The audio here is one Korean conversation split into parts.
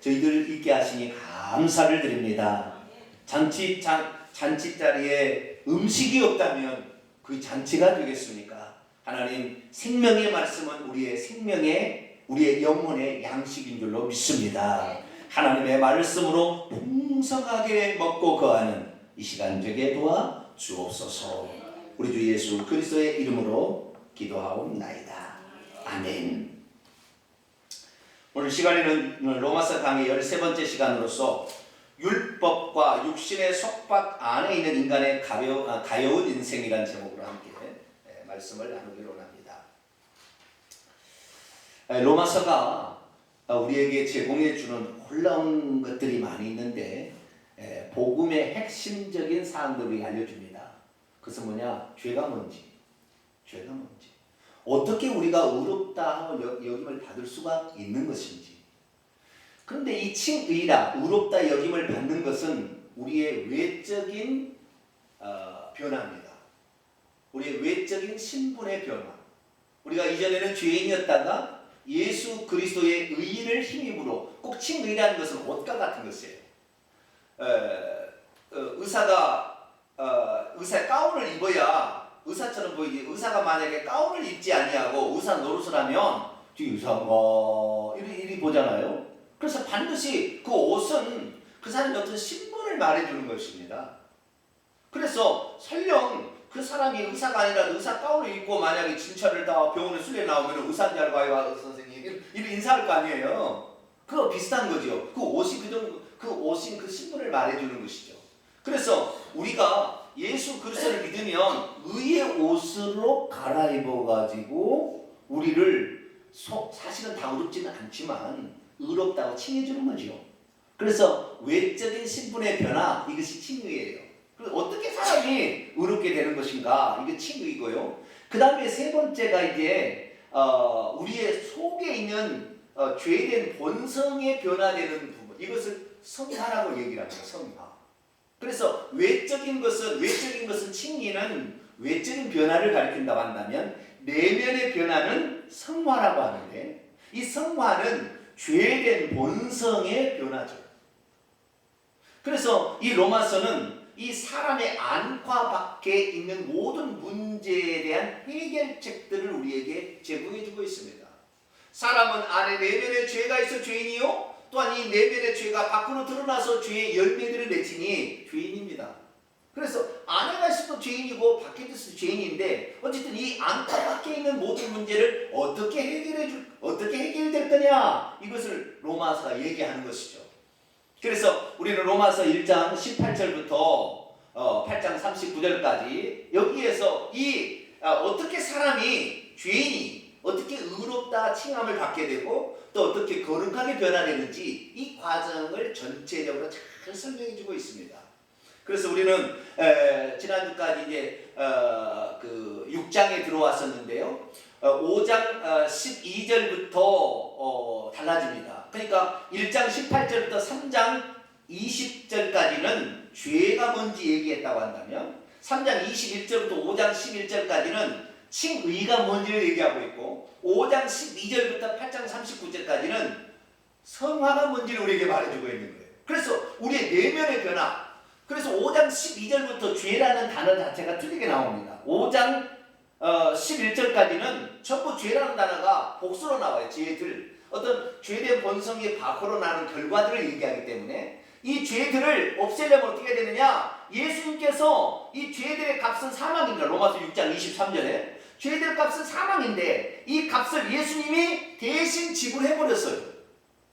저희들 있게 하시니 감사를 드립니다. 잔치 자리에 음식이 없다면 그 잔치가 되겠습니까? 하나님, 생명의 말씀은 우리의 영혼의 양식인 줄로 믿습니다. 하나님의 말씀으로 풍성하게 먹고 거하는 이 시간 되게 도와 주옵소서. 우리 주 예수 그리스도의 이름으로 기도하옵나이다. 아멘. 오늘 시간에는 로마서 강의 13번째 시간으로서 율법과 육신의 속박 안에 있는 인간의 가여운 인생이라는 제목으로 함께 말씀을 나누기로 합니다. 로마서가 우리에게 제공해 주는 놀라운 것들이 많이 있는데 복음의 핵심적인 사항들을 알려줍니다. 그것은 뭐냐? 죄가 뭔지, 어떻게 우리가 의롭다 하고 여김을 받을 수가 있는 것인지. 그런데 이 칭의라, 의롭다 여김을 받는 것은 우리의 외적인 변화입니다. 우리의 외적인 신분의 변화. 우리가 이전에는 죄인이었다가 예수 그리스도의 의를 힘입으로, 꼭 칭의라는 것은 옷과 같은 것이에요. 의사의 가운을 입어야 의사처럼 보이지, 의사가 만약에 가운을 입지 아니하고 의사 노릇을 하면 뒤 의사가 이리 보잖아요. 그래서 반드시 그 옷은 그 사람의 어떤 신분을 말해주는 것입니다. 그래서 설령 그 사람이 의사가 아니라 의사 가운을 입고 만약에 진찰을 다 병원에 술래 나오면 의사인 줄 알고 아유 선생님 이렇게 인사할 거 아니에요. 그거 비슷한 거죠. 그 옷이 그 신분을 말해주는 것이죠. 그래서 우리가 예수 그리스도를 믿으면 의의 옷으로 갈아입어 가지고 우리를 사실은 다 의롭지는 않지만 의롭다고 칭해주는 거죠. 그래서 외적인 신분의 변화, 이것이 칭의예요. 어떻게 사람이 의롭게 되는 것인가, 이게 칭의고요. 그 다음에 세 번째가 이제 우리의 속에 있는 죄된 본성에 변화되는 부분, 이것을 성화라고 얘기를 합니다. 성화. 그래서 외적인 것은 칭의는 외적인 변화를 가리킨다고 한다면 내면의 변화는 성화라고 하는데, 이 성화는 죄된 본성의 변화죠. 그래서 이 로마서는 이 사람의 안과 밖에 있는 모든 문제에 대한 해결책들을 우리에게 제공해주고 있습니다. 사람은 안에 내면에 죄가 있어 죄인이요, 또한 이 내면의 죄가 밖으로 드러나서 죄의 열매들을 맺히니 죄인입니다. 그래서 안에가 있어도 죄인이고 밖에 있어도 죄인인데, 어쨌든 이 안과 밖에 있는 모든 문제를 어떻게 해결될 거냐, 이것을 로마서가 얘기하는 것이죠. 그래서 우리는 로마서 1장 18절부터 8장 39절까지 여기에서 어떻게 사람이, 죄인이 어떻게 의롭다 칭함을 받게 되고 또 어떻게 거룩하게 변화되는지 이 과정을 전체적으로 잘 설명해 주고 있습니다. 그래서 우리는 지난주까지 이제 그 6장에 들어왔었는데요. 5장 12절부터 달라집니다. 그러니까 1장 18절부터 3장 20절까지는 죄가 뭔지 얘기했다고 한다면, 3장 21절부터 5장 11절까지는 칭의가 뭔지를 얘기하고 있고, 5장 12절부터 8장 39절까지는 성화가 뭔지를 우리에게 말해주고 있는 거예요. 그래서 우리의 내면의 변화, 그래서 5장 12절부터 죄라는 단어 자체가 틀리게 나옵니다. 5장 11절까지는 전부 죄라는 단어가 복수로 나와요. 죄들, 어떤 죄된 본성이 밖으로 나는 결과들을 얘기하기 때문에 이 죄들을 없애려면 어떻게 되느냐, 예수님께서 이 죄들의 값은 사망입니다. 로마서 6장 23절에 죄들의 값은 사망인데 이 값을 예수님이 대신 지불해버렸어요.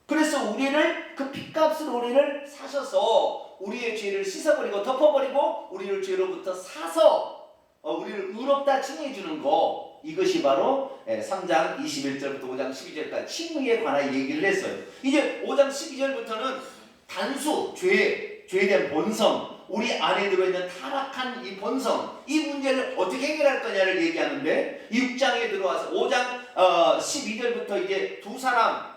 그래서 우리를, 그 핏값으로 우리를 사셔서 우리의 죄를 씻어버리고 덮어버리고 우리를 죄로부터 사서 우리를 의롭다 칭해주는 거, 이것이 바로 3장 21절부터 5장 12절까지 칭의에 관한 얘기를 했어요. 이제 5장 12절부터는 단수, 죄된 본성, 우리 안에 들어있는 타락한 이 본성, 이 문제를 어떻게 해결할 거냐를 얘기하는데, 6장에 들어와서 5장 12절부터 이제 두 사람,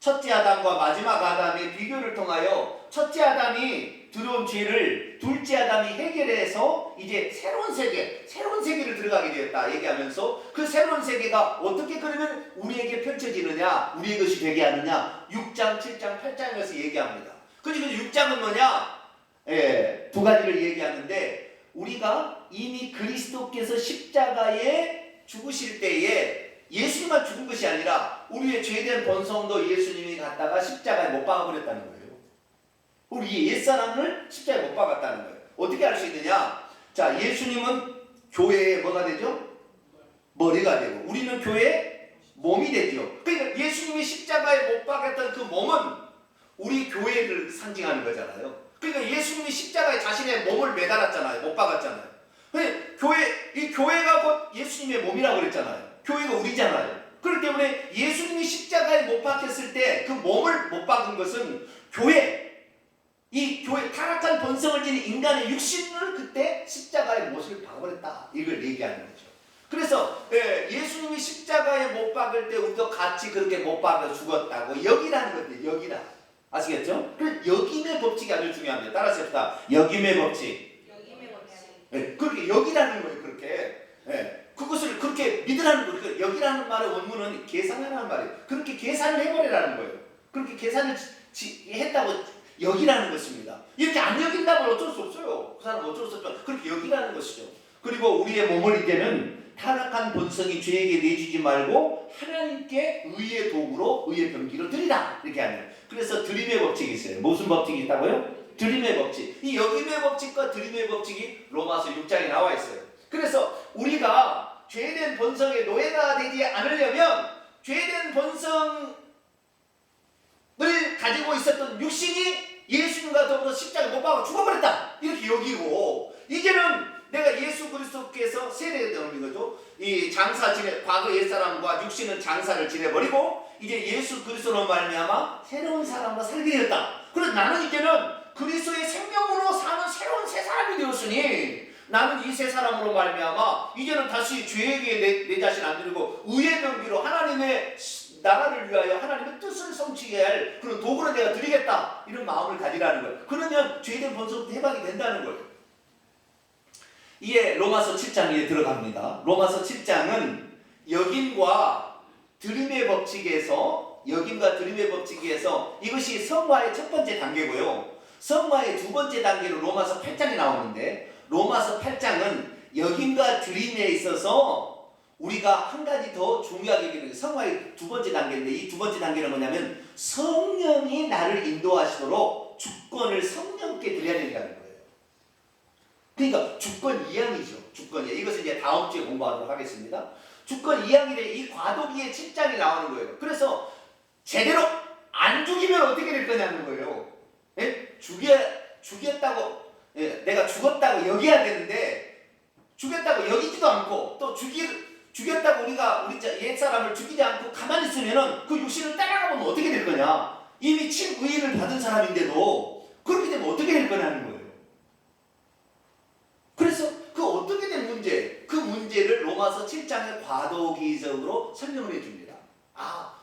첫째 아담과 마지막 아담의 비교를 통하여 첫째 아담이 들어온 죄를 둘째 아담이 해결해서 이제 새로운 세계를 들어가게 되었다 얘기하면서 그 새로운 세계가 어떻게 그러면 우리에게 펼쳐지느냐, 우리의 것이 되게 하느냐 6장, 7장, 8장에서 얘기합니다. 그러니까 6장은 뭐냐? 두 가지를 얘기하는데 우리가 이미 그리스도께서 십자가에 죽으실 때에 예수님만 죽은 것이 아니라 우리의 죄된 본성도 예수님이 갖다가 십자가에 못 박아버렸다는 거예요. 우리 옛사람을 십자가에 못 박았다는 거예요. 어떻게 알 수 있느냐? 자, 예수님은 교회의 뭐가 되죠? 머리가 되고 우리는 교회의 몸이 되죠. 그러니까 예수님이 십자가에 못 박았던 그 몸은 우리 교회를 상징하는 거잖아요. 그러니까 예수님이 십자가에 자신의 몸을 매달았잖아요. 못 박았잖아요. 이 교회가 곧 예수님의 몸이라고 그랬잖아요. 교회가 우리잖아요. 그렇기 때문에 예수님이 십자가에 못 박혔을 때 그 몸을 못 박은 것은 이 교회 타락한 본성을 지닌 인간의 육신을 그때 십자가에 못을 박아버렸다. 이걸 얘기하는 거죠. 그래서 예수님이 십자가에 못 박을 때 우리도 같이 그렇게 못 박아 죽었다고 여기라는 거예요. 여기라. 아시겠죠? 그래서 여김의 법칙이 아주 중요합니다. 따라서 합시다. 여김의 법칙. 그렇게 여기라는 거예요. 그렇게. 그것을 그렇게 믿으라는 거예요. 여기라는 말의 원문은 계산하라는 말이에요. 그렇게 계산을 해버리라는 거예요. 그렇게 계산을 했다고 여기라는 것입니다. 이렇게 안 여긴다면 어쩔 수 없어요. 그 사람은 어쩔 수 없죠. 그렇게 여기라는 것이죠. 그리고 우리의 몸을 이제는 타락한 본성이 죄에게 내주지 말고 하나님께 의의 도구로 의의 병기로 드리라 이렇게 하는. 그래서 드림의 법칙이 있어요. 무슨 법칙이 있다고요? 드림의 법칙. 이 여김의 법칙과 드림의 법칙이 로마서 6장에 나와 있어요. 그래서 우리가 죄된 본성의 노예가 되지 않으려면 죄된 본성을 가지고 있었던 육신이 예수님과 더불어 십자가에 못 박아 죽어버렸다 이렇게 여기고 이제는 내가 예수 그리스도께서 세례되는 거죠. 이 장사 과거 옛사람과 육신은 장사를 지내버리고 이제 예수 그리스도로 말미암아 새로운 사람과 살게 되었다. 그래서 나는 이제는 그리스도의 생명으로 사는 새로운 새 사람이 되었으니 나는 이 새 사람으로 말미암아 이제는 다시 죄에게 내 자신 안 드리고 의의 병기로 하나님의 나라를 위하여 하나님의 뜻을 성취해야 할 그런 도구를 내가 드리겠다 이런 마음을 가지라는 거예요. 그러면 죄된 본성부터 해방이 된다는 거예요. 이에 로마서 7장에 들어갑니다. 로마서 7장은 여김과 드림의 법칙에서 이것이 성화의 첫 번째 단계고요. 성화의 두 번째 단계로 로마서 8장이 나오는데 로마서 8장은 여김과 드림에 있어서 우리가 한 가지 더 중요하게 얘기하는 게 성화의 두 번째 단계인데 이 두 번째 단계는 뭐냐면 성령이 나를 인도하시도록 주권을 성령께 드려야 된다는 거예요. 그러니까 주권 2항이죠. 주권 2항. 이것은 이제 다음 주에 공부하도록 하겠습니다. 주권 2항인데 이 과도기의 7장이 나오는 거예요. 그래서 제대로 안 죽이면 어떻게 될 거냐는 거예요. 죽였다고 내가 죽었다고 여겨야 되는데 죽였다고 여기지도 않고 또 죽였다고 우리 옛사람을 죽이지 않고 가만히 있으면은 그 육신을 따라가보면 어떻게 될 거냐. 이미 친의를 받은 사람인데도 그렇게 되면 어떻게 될 거냐는 거예요. 그래서 그 어떻게 된 문제, 그 문제를 로마서 7장에 과도기적으로 설명을 해줍니다.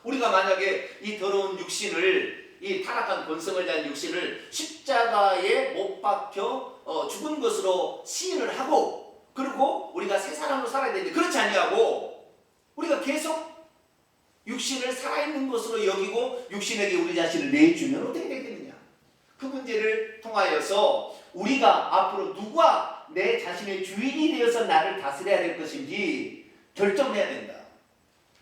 우리가 만약에 이 더러운 육신을 이 타락한 본성을 가진 육신을 십자가에 못 박혀 죽은 것으로 시인을 하고 그리고 우리가 새 사람으로 살아야 되는데 그렇지 아니하고 우리가 계속 육신을 살아있는 것으로 여기고 육신에게 우리 자신을 내주면 어떻게 되겠느냐. 그 문제를 통하여서 우리가 앞으로 누가 내 자신의 주인이 되어서 나를 다스려야 될 것인지 결정해야 된다.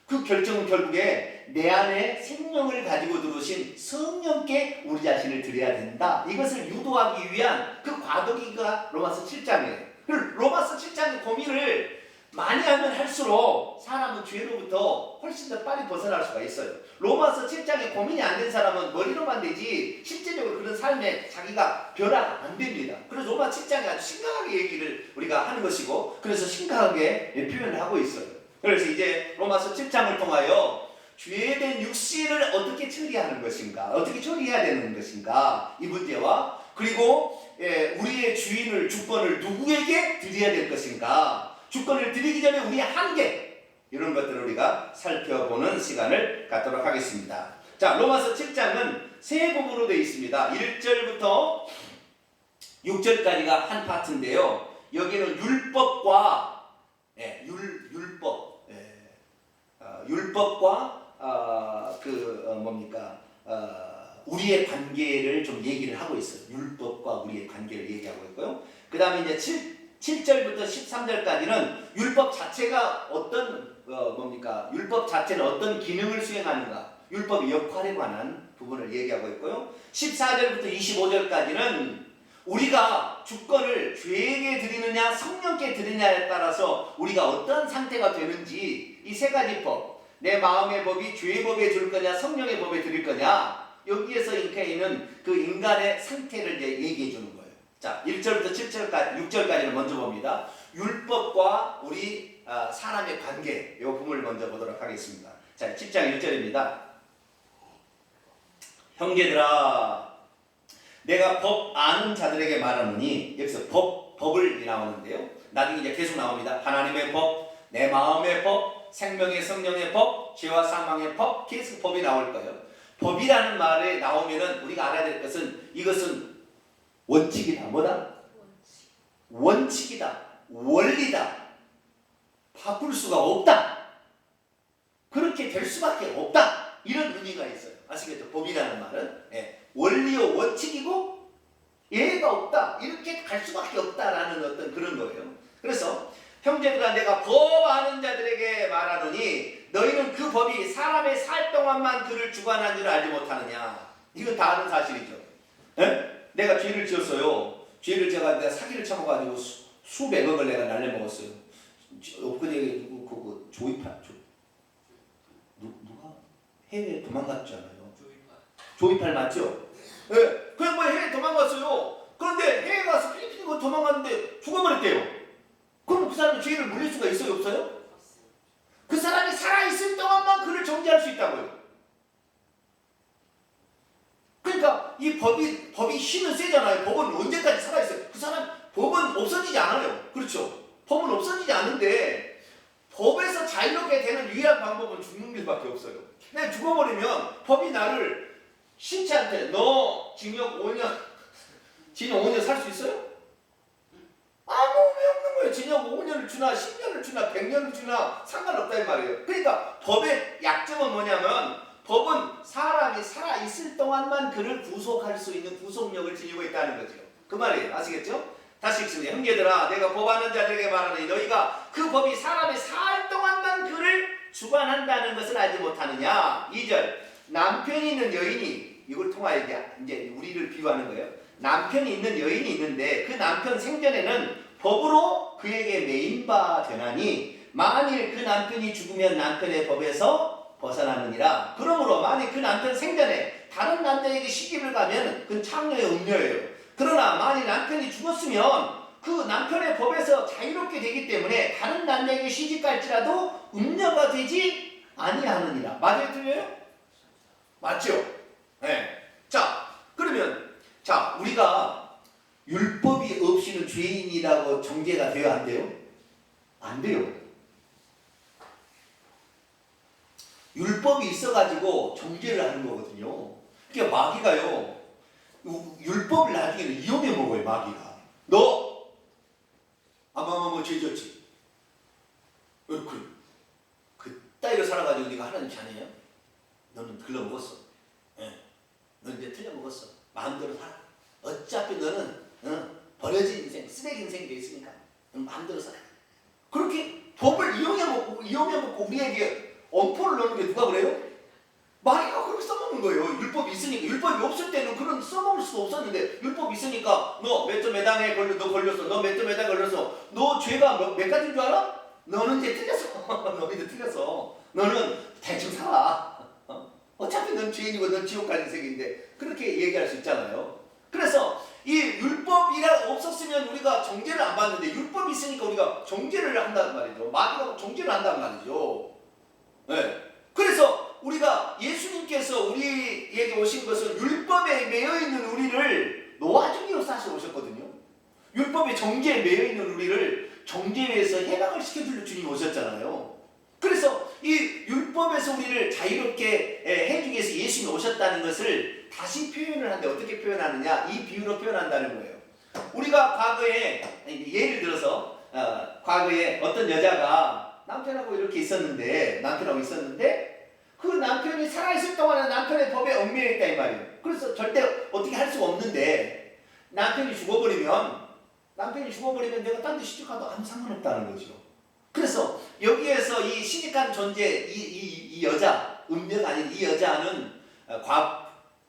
그 결정은 결국에 내 안에 생명을 가지고 들어오신 성령께 우리 자신을 드려야 된다. 이것을 유도하기 위한 그 과도기가 로마서 7장이에요. 로마서 7장의 고민을 많이 하면 할수록 사람은 죄로부터 훨씬 더 빨리 벗어날 수가 있어요. 로마서 7장에 고민이 안 된 사람은 머리로만 되지 실제적으로 그런 삶에 자기가 변화가 안 됩니다. 그래서 로마 7장이 아주 심각하게 얘기를 우리가 하는 것이고 그래서 심각하게 표현을 하고 있어요. 그래서 이제 로마서 7장을 통하여 죄된 육신을 어떻게 처리하는 것인가, 어떻게 처리해야 되는 것인가 이 문제와 그리고 우리의 주권을 누구에게 드려야 될 것인가, 주권을 드리기 전에 우리의 한계 이런 것들을 우리가 살펴보는 시간을 갖도록 하겠습니다. 자, 로마서 7장은 세 부분으로 되어 있습니다. 1절부터 6절까지가 한 파트인데요. 여기는 율법과 율법과 우리의 관계를 좀 얘기를 하고 있어요. 율법과 우리의 관계를 얘기하고 있고요. 그 다음에 이제 7절부터 13절까지는 율법 자체가 율법 자체는 어떤 기능을 수행하는가, 율법의 역할에 관한 부분을 얘기하고 있고요. 14절부터 25절까지는 우리가 주권을 죄에게 드리느냐 성령께 드리느냐에 따라서 우리가 어떤 상태가 되는지 이 세 가지 법, 내 마음의 법이 죄의 법에 줄 거냐 성령의 법에 드릴 거냐, 여기에서 있는 그 인간의 상태를 이제 얘기해 주는 거예요. 자, 1절부터 6절까지는 먼저 봅니다. 율법과 우리 사람의 관계, 이 부분을 먼저 보도록 하겠습니다. 자, 10장 1절입니다. 형제들아, 내가 법 아는 자들에게 말하노니, 여기서 법을 나오는데요. 나중에 이제 계속 나옵니다. 하나님의 법, 내 마음의 법, 생명의 성령의 법, 죄와 사망의 법, 계속 법이 나올 거예요. 법이라는 말에 나오면은 우리가 알아야 될 것은 이것은 원칙이다. 뭐다? 원칙이다. 원리다. 바꿀 수가 없다. 그렇게 될 수밖에 없다. 이런 의미가 있어요. 아시겠죠? 법이라는 말은 원리요 원칙이고 예가 없다. 이렇게 갈 수밖에 없다라는 어떤 그런 거예요. 그래서 형제들아, 내가 법 아는 자들에게 말하노니 너희는 그 법이 사람의 살 동안만 그를 주관한 줄 알지 못하느냐. 이건 다 아는 사실이죠. 내가 죄를 지었어요. 죄를 제가 내가 사기를 쳐먹어가지고 수백억을 내가 날려먹었어요. 엊그제 누가 해외에 도망갔잖아요. 조이팔 맞죠? 네. 그냥 뭐 해외에 도망갔어요. 그런데 해외 가서 필리핀 도망갔는데 죽어버렸대요. 그럼 그 사람이 죄를 물릴 수가 있어요, 없어요? 그 사람이 살아있을 동안만 그를 정죄할 수 있다고요. 그러니까 이 법이 힘은 세잖아요. 법은 언제까지 살아있어요? 그 사람 법은 없어지지 않아요. 그렇죠? 법은 없어지지 않는데 법에서 자유롭게 되는 유일한 방법은 죽는 길밖에 없어요. 내가 죽어버리면 법이 나를 신체한테 너 징역 5년 살 수 있어요? 아무 의미 없는 거예요. 징역 5년을 주나 10년을 주나 100년을 주나 상관없다 이 말이에요. 그러니까 법의 약점은 뭐냐면 법은 사람이 살아있을 동안만 그를 구속할 수 있는 구속력을 지니고 있다는 거죠. 그 말이에요. 아시겠죠? 다시 읽습니다. 형제들아, 내가 법 아는 자들에게 말하노니 너희가 그 법이 사람이 살 동안만 그를 주관한다는 것을 알지 못하느냐. 2절, 남편이 있는 여인이, 이걸 통하여 이제 우리를 비유하는 거예요. 남편이 있는 여인이 있는데 그 남편 생전에는 법으로 그에게 매인바 되나니 만일 그 남편이 죽으면 남편의 법에서 벗어나느니라. 그러므로 만일 그 남편 생전에 다른 남자에게 시집을 가면 그건 창녀의 음녀예요. 그러나 만일 남편이 죽었으면 그 남편의 법에서 자유롭게 되기 때문에 다른 남자에게 시집갈지라도 음녀가 되지 아니하느니라. 맞아요? 틀려요? 맞죠? 네. 자, 그러면 우리가 율법이 없이는 죄인이라고 정죄가 돼요? 안 돼요? 안 돼요. 율법이 있어가지고 정죄를 하는 거거든요. 그러니까 마귀가요, 율법을 나중에는 이용해 먹어요. 마귀가. 너 죄 졌지? 그따위로 살아가지고 네가 하나님 자녀야? 너는 글러먹었어. 넌 이제 틀려먹었어. 마음대로 살아. 어차피 너는 버려진 인생, 쓰레기 인생이 돼 있으니까 넌 마음대로 살아. 그렇게 법을 이용해 먹고 우리에게 엄포를 넣는 게 누가 그래요? 마귀가 그렇게 써먹는 거예요. 율법이 있으니까. 율법이 없을 때는 그런 써먹을 수가 없었는데 율법이 있으니까 너 몇 점 몇 항에 걸렸어. 너 몇 점 몇 항에 걸렸어. 너 죄가 몇 가지인 줄 알아? 너는 이제 틀렸어. 너는 이제 틀렸어. 너는 대충 살아. 어차피 넌 죄인이고 넌 지옥 갈 인생인데 그렇게 얘기할 수 있잖아요. 그래서 이 율법이라 없었으면 우리가 정죄를 안 받는데 율법이 있으니까 우리가 정죄를 한다는 말이죠. 마귀가 정죄를 한다는 말이죠. 네. 그래서 우리가 예수님께서 우리에게 오신 것은 율법에 매여있는 우리를 놓아주기 위해서 사실 오셨거든요. 율법의 정죄에 매여있는 우리를 정죄에서 해방을 시켜줄 주님이 오셨잖아요. 그래서 이 율법에서 우리를 자유롭게 해주기 위해서 예수님이 오셨다는 것을 다시 표현을 하는데 어떻게 표현하느냐? 이 비유로 표현한다는 거예요. 우리가 과거에 예를 들어서 과거에 어떤 여자가 남편하고 이렇게 있었는데 그 남편이 살아있을 동안은 남편의 법에 얽매여있다 이 말이에요. 그래서 절대 어떻게 할 수가 없는데 남편이 죽어버리면 내가 딴 데 시집가도 아무 상관없다는 거죠. 그래서 여기에서 이 시집간 존재 이 여자 운명 아닌 이 여자는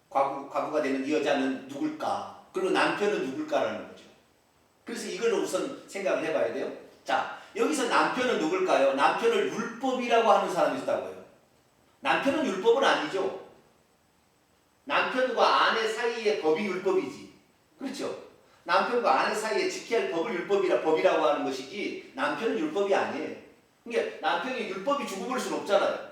과부가 되는 이 여자는 누굴까? 그리고 남편은 누굴까라는 거죠. 그래서 이걸 우선 생각을 해봐야 돼요. 자, 여기서 남편은 누굴까요? 남편을 율법이라고 하는 사람이 있다고요. 남편은 율법은 아니죠. 남편과 아내 사이의 법이 율법이지. 그렇죠? 남편과 아내 사이에 지켜야 할 법을 법이라고 하는 것이지 남편은 율법이 아니에요. 그러니까 남편이 율법이 죽어버릴 수는 없잖아요.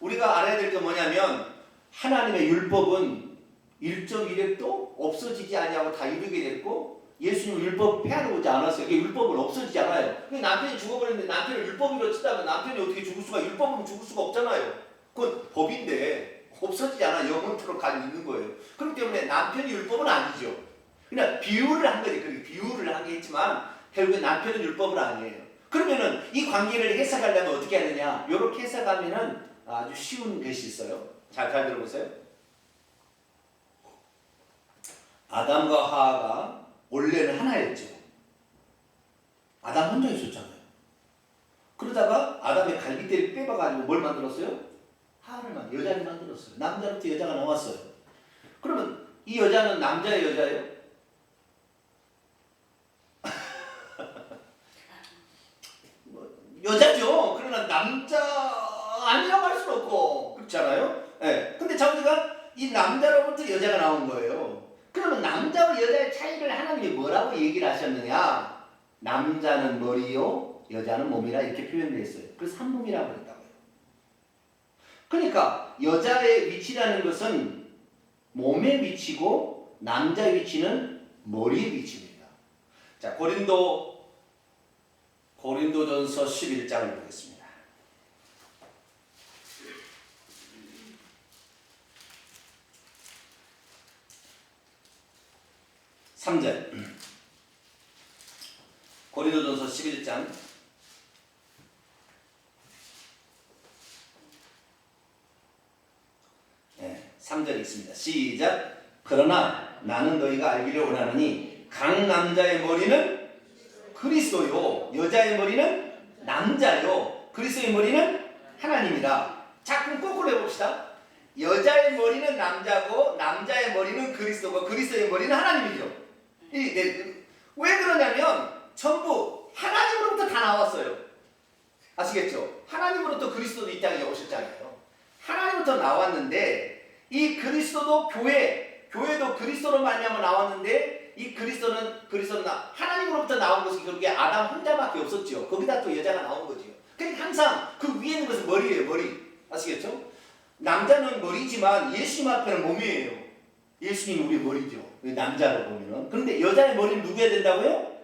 우리가 알아야 될 게 뭐냐면 하나님의 율법은 일정이력도 없어지지 아니하고 다 이루게 됐고 예수님 율법 폐하러 오지 않았어요. 그게 율법은 없어지지 않아요. 남편이 죽어버렸는데 남편을 율법으로 치다면 남편이 어떻게 죽을 수가 율법으로 죽을 수가 없잖아요. 그건 법인데 없어지지 않아 영원토록 가지고 있는 거예요. 그렇기 때문에 남편이 율법은 아니죠. 그냥 비유를 한 거지. 그렇게 비유를 한 게 있지만 결국엔 남편은 율법은 아니에요. 그러면은 이 관계를 해석하려면 어떻게 하느냐? 이렇게 해석하면은 아주 쉬운 것이 있어요. 잘 들어보세요. 아담과 하와가 원래는 하나였죠. 아담 혼자 있었잖아요. 그러다가 아담의 갈비뼈를 빼봐가지고 뭘 만들었어요? 하와를 여자를 만들었어요. 남자로부터 여자가 나왔어요. 그러면 이 여자는 남자의 여자예요? 여자죠. 그러나 남자 아니라고 할 수는 없고 그렇잖아요. 네. 근데 자우지가 이 남자로부터 여자가 나온 거예요. 그러면 남자와 여자의 차이를 하나님이 뭐라고 얘기를 하셨느냐? 남자는 머리요, 여자는 몸이라 이렇게 표현되어 있어요. 그래서 한 몸이라고 그랬다고요. 그러니까 여자의 위치라는 것은 몸의 위치고 남자의 위치는 머리의 위치입니다. 자, 고린도전서 11장을 보겠습니다. 3절 고린도전서 11장 3절이 있습니다. 시작. 그러나 나는 너희가 알기를 원하노니 각 남자의 머리는 그리스도요 여자의 머리는 남자요 그리스도의 머리는 하나님이라. 자, 그럼 거꾸로 해봅시다. 여자의 머리는 남자고 남자의 머리는 그리스도고 그리스도의 머리는 하나님이죠. 왜 그러냐면 전부 하나님으로부터 다 나왔어요. 아시겠죠? 하나님으로부터 그리스도도 이 땅에 오셨잖아요. 하나님으로부터 나왔는데 이 그리스도도 교회도 그리스도로 말미암아 나왔는데 이 그리스도는 하나님으로부터 나온 것이 결국에 아담 혼자밖에 없었죠. 거기다 또 여자가 나온 거죠. 그러니까 항상 그 위에 있는 것은 머리예요. 머리. 아시겠죠? 남자는 머리지만 예수님 앞에는 몸이에요. 예수님이 우리 머리죠. 남자로 보면은. 그런데 여자의 머리는 누구야 된다고요?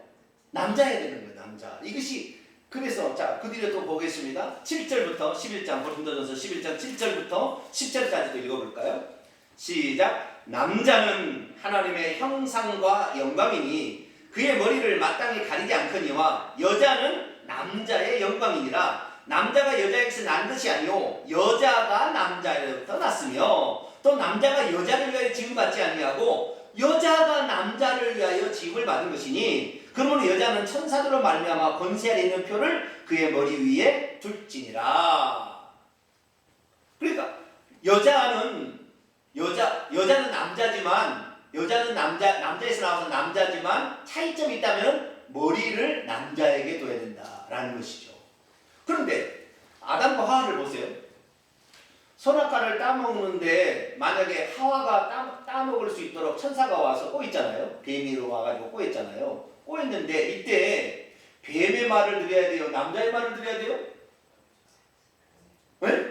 남자야 되는 거예요. 남자. 이것이 그래서 자, 그 뒤에 또 보겠습니다. 7절부터 11장 고린도전서 11장 7절부터 10절까지도 읽어볼까요? 시작. 남자는 하나님의 형상과 영광이니 그의 머리를 마땅히 가리지 않거니와 여자는 남자의 영광이니라. 남자가 여자에게서 난 것이 아니요 여자가 남자로부터 났으며 또 남자가 여자를 위하여 지음을 받지 아니하고 여자가 남자를 위하여 지음을 받은 것이니 그러므로 여자는 천사들로 말미암아 권세 아래 있는 표를 그의 머리 위에 둘지니라. 그러니까 여자는 남자지만 남자에서 나와서 남자지만 차이점이 있다면 머리를 남자에게 둬야 된다라는 것이죠. 그런데 아담과 하와를 보세요. 선악과를 따먹는데 만약에 하와가 따먹을 수 있도록 천사가 와서 꼬있잖아요. 뱀이 와가지고 꼬였잖아요. 꼬였는데 이때 뱀의 말을 들어야 돼요? 남자의 말을 들어야 돼요? 네?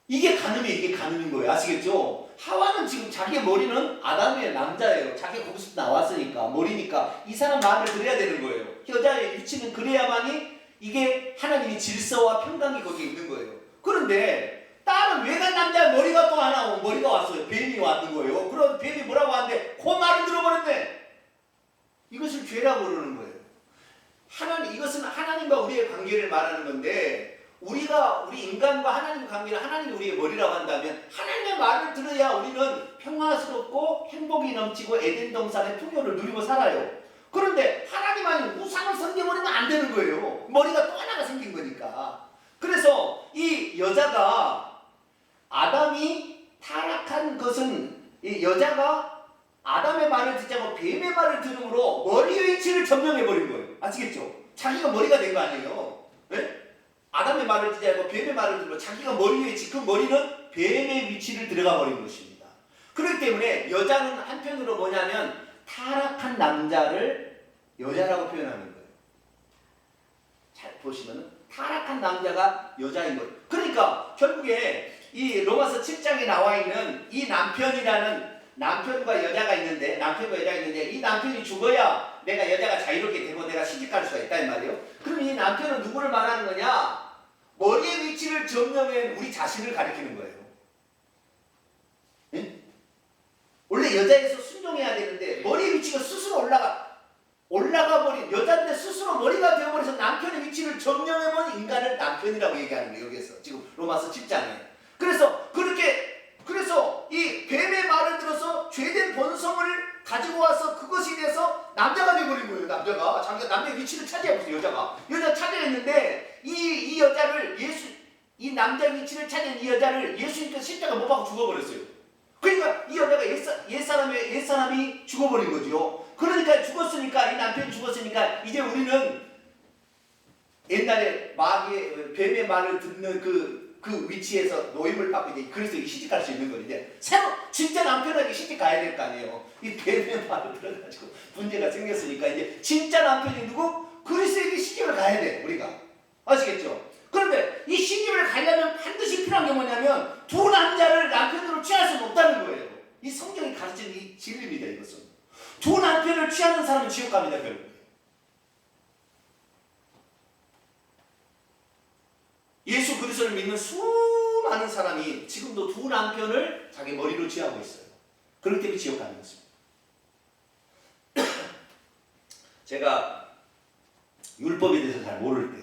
이게 가늠인 거예요. 아시겠죠? 하와는 지금 자기의 머리는 아담의 남자예요. 자기가 거기서 나왔으니까 머리니까 이 사람 말을 들어야 되는 거예요. 여자의 위치는 그래야만이 이게 하나님의 질서와 평강이 거기에 있는 거예요. 그런데 다른 외간 남자 머리가 또 하나 머리가 왔어요. 뱀이 왔는 거예요. 그럼 뱀이 뭐라고 하는데 그 말을 들어버렸네. 이것을 죄라고 그러는 거예요. 이것은 하나님과 우리의 관계를 말하는 건데, 우리 인간과 하나님의 관계를 하나님이 우리의 머리라고 한다면 하나님의 말을 들어야 우리는 평화스럽고 행복이 넘치고 에덴 동산의 풍요를 누리고 살아요. 그런데 하나님 아닌 우상을 섬겨버리면 안 되는 거예요. 머리가 또 하나가 생긴 거니까. 그래서 이 여자가, 아담이 타락한 것은 이 여자가 아담의 말을 듣지 않고 뱀의 말을 들음으로 머리의 위치를 점령해버린 거예요. 아시겠죠? 자기가 머리가 된 거 아니에요. 네? 아담의 말을 듣지 않고 뱀의 말을 들으면 자기가 머리의 위치, 그 머리는 뱀의 위치를 들어가 버린 것입니다. 그렇기 때문에 여자는 한편으로 뭐냐면 타락한 남자를 여자라고 표현하는 거예요. 잘 보시면 타락한 남자가 여자인 거예요. 그러니까 결국에 이 로마서 7장에 나와 있는 이 남편과 여자가 있는데 이 남편이 죽어야 내가 여자가 자유롭게 되고 내가 시집갈 수가 있다 이 말이에요. 그럼 이 남편은 누구를 말하는 거냐? 머리의 위치를 점령한 우리 자신을 가리키는 거예요. 응? 원래 여자에서 순종해야 되는데 머리의 위치가 스스로 올라가 버린 여자인데 스스로 머리가 되어버려서 남편의 위치를 점령해본 인간을 남편이라고 얘기하는 거예요. 여기에서 지금 로마서 10장에. 그래서 이 뱀의 말을 들어서 죄된 본성을 가지고 와서 그것에 대해서 남자가 되어버린 거예요. 남자가 자기가 남자의 위치를 차지해버렸어요. 여자 차지했는데 이 여자를 이 남자의 위치를 차지한 이 여자를 예수님께서 십자가 못 박고 죽어버렸어요. 그러니까 이 여자가 옛사람이 죽어버린 거죠. 그러니까 이 남편이 죽었으니까 이제 우리는 옛날에 뱀의 말을 듣는 그 위치에서 노임을 받고 이제 그리스도에게 시집갈 수 있는 거는데, 새로 진짜 남편에게 시집 가야 될 거 아니에요. 이 뱀의 말을 들어가지고 문제가 생겼으니까 이제 진짜 남편이 누구? 그리스도에게 시집을 가야 돼, 우리가. 아시겠죠? 그런데 이 시집을 가려면 반드시 필요한 게 뭐냐면 두 남자를 남편으로 취할 수는 없다는 거예요. 이 성경이 가르치는 이 진리입니다. 이것은 두 남편을 취하는 사람은 지옥 갑니다. 결국 예수 그리스도를 믿는 수많은 사람이 지금도 두 남편을 자기 머리로 취하고 있어요. 그렇기 때문에 지옥 가는 것입니다. 제가 율법에 대해서 잘 모를 때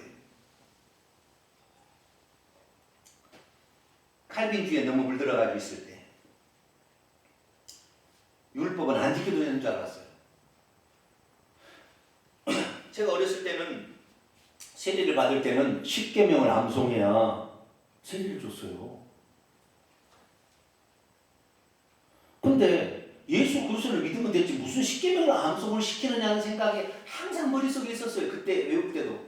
칼빈주의에 너무 물들어가지고 있을 때 율법은 안 지켜도 되는 줄 알았어요. 제가 어렸을 때는 세례를 받을 때는 10계명을 암송해야 세례를 줬어요. 근데 예수 그리스도를 믿으면 됐지 무슨 10계명을 암송을 시키느냐는 생각이 항상 머릿속에 있었어요. 그때 외울 때도.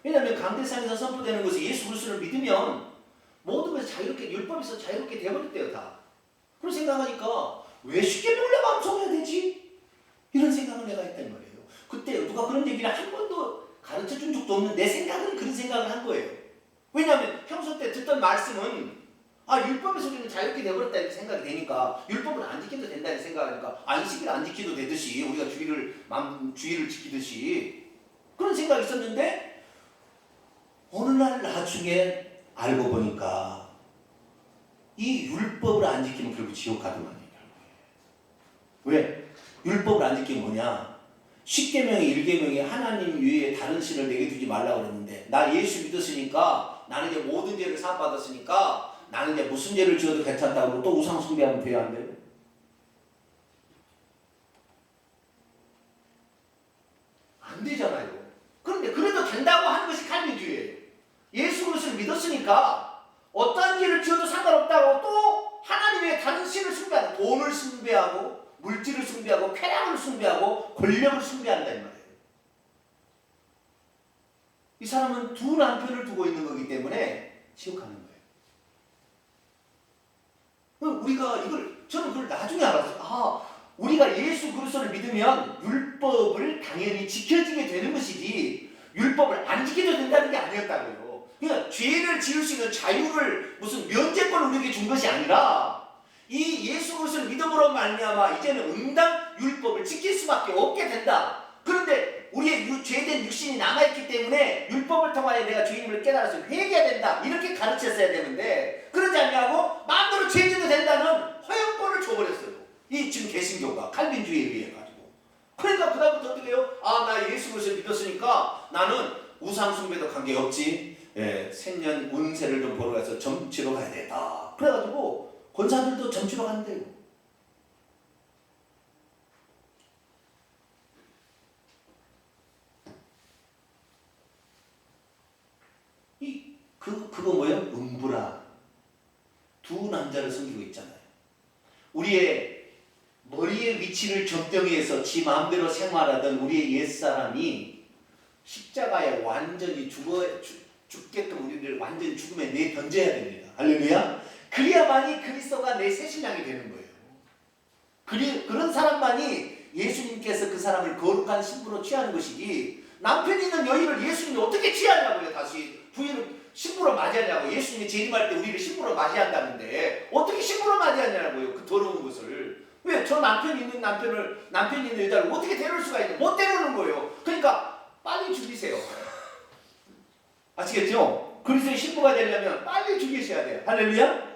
왜냐하면 강대상에서 선포되는 것이 예수 그리스도를 믿으면 모든 것이 자유롭게 율법에서 자유롭게 되어버렸대요. 다. 그런 생각하니까 왜 10계명을 내가 암송해야 되지? 이런 생각을 내가 했단 말이에요. 그때 누가 그런 얘기를 한 번도 가르쳐준 적도 없는 내 생각은 그런 생각을 한 거예요. 왜냐하면 평소 때 듣던 말씀은 율법에서 우리는 자유롭게 되어버렸다 이렇게 생각이 되니까 율법은 안 지켜도 된다 이렇게 생각하니까 안식일 안 지켜도 되듯이 우리가 주의를 지키듯이 그런 생각이 있었는데 어느 날 나중에 알고 보니까 이 율법을 안 지키면 결국 지옥 가더만요. 왜? 율법을 안 지키면 뭐냐? 10계명이 1계명이 하나님 외에 다른 신을 내게 두지 말라고 그랬는데 나 예수 믿었으니까 나는 이제 모든 죄를 사함받았으니까 나는 이제 무슨 죄를 지어도 괜찮다고 또 우상 숭배하면 돼요, 안 돼요? 안 되잖아요. 그런데 그래도 된다고 하는 것이 칼빈주의예요. 예수 그리스도를 믿었으니까 어떠한 죄를 지어도 상관없다고 또 하나님 외에 다른 신을 숭배하고 돈을 숭배하고 물질을 숭배하고 쾌락을 숭배하고 권력을 숭배한다 이 말이에요. 이 사람은 두 남편을 두고 있는 거기 때문에 지옥 가는 거예요. 저는 그걸 나중에 알았어요. 우리가 예수 그리스도를 믿으면 율법을 당연히 지켜지게 되는 것이지 율법을 안 지켜도 된다는 게 아니었다고요. 그러니까 죄를 지을 수 있는 자유를 무슨 면제권을 우리에게 준 것이 아니라 이 예수 그리스도를 믿음으로 말미암아 이제는 응당 율법을 지킬 수밖에 없게 된다. 그런데 우리의 죄된 육신이 남아있기 때문에 율법을 통하여 내가 주님을 깨달아서 회개해야 된다 이렇게 가르쳤어야 되는데 그러지 않냐고 마음대로 죄져도 된다는 허용권을 줘버렸어요. 이 지금 개신교가 칼빈주의에 의해 가지고. 그러니까 그다음부터 어떻게 해요? 아, 나 예수 그리스도를 믿었으니까 나는 우상 숭배도 관계없지. 생년 운세를 좀 보러 가서 점치러 가야 되겠다. 그래가지고 권사들도 점치러 간대요. 그거 뭐예요? 음부라. 두 남자를 섬기고 있잖아요. 우리의 머리의 위치를 점령해서 지 마음대로 생활하던 우리의 옛사람이 십자가에 완전히 죽게끔 우리를 완전히 죽음에 내던져야 됩니다. 할렐루야. 그래야만이 그리스도가 내 새 신랑이 되는 거예요. 그런 사람만이 예수님께서 그 사람을 거룩한 신부로 취하는 것이지 남편이 있는 여인을 예수님이 어떻게 취하냐고요. 다시 부인을 신부로 맞이하냐고. 예수님이 재림할 때 우리를 신부로 맞이한다는데 어떻게 신부로 맞이하냐고요. 그 더러운 것을. 왜? 저 남편이 있는 여자를 어떻게 데려올 수가 있는? 못 데려오는 거예요. 그러니까 빨리 죽이세요. 아시겠죠? 그리스도의 신부가 되려면 빨리 죽이셔야 돼요. 할렐루야?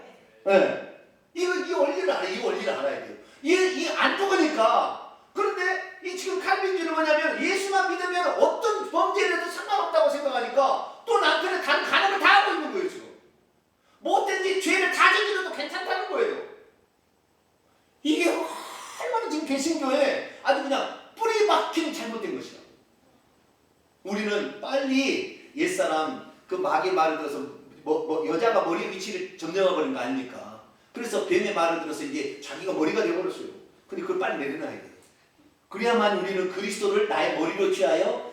네. 이 원리를 알아요. 이 원리를 알아야 돼요. 이 안 죽으니까. 그런데 이 지금 칼빈주의는 뭐냐면 예수만 믿으면 어떤 범죄를 해도 상관없다고 생각하니까 또 남편의 가는 걸 다 하고 있는 거예요. 지금 못된 죄를 다 저질러도 괜찮다는 거예요. 이게 얼마나 지금 개신교에 아주 그냥 뿌리 박힌 잘못된 것이야. 우리는 빨리 옛사람 그 마귀의 말을 들어서 여자가 머리 위치를 점령해버린 거 아닙니까? 그래서 뱀의 말을 들어서 이제 자기가 머리가 되어버렸어요. 근데 그걸 빨리 내려놔야 돼요. 그래야만 우리는 그리스도를 나의 머리로 취하여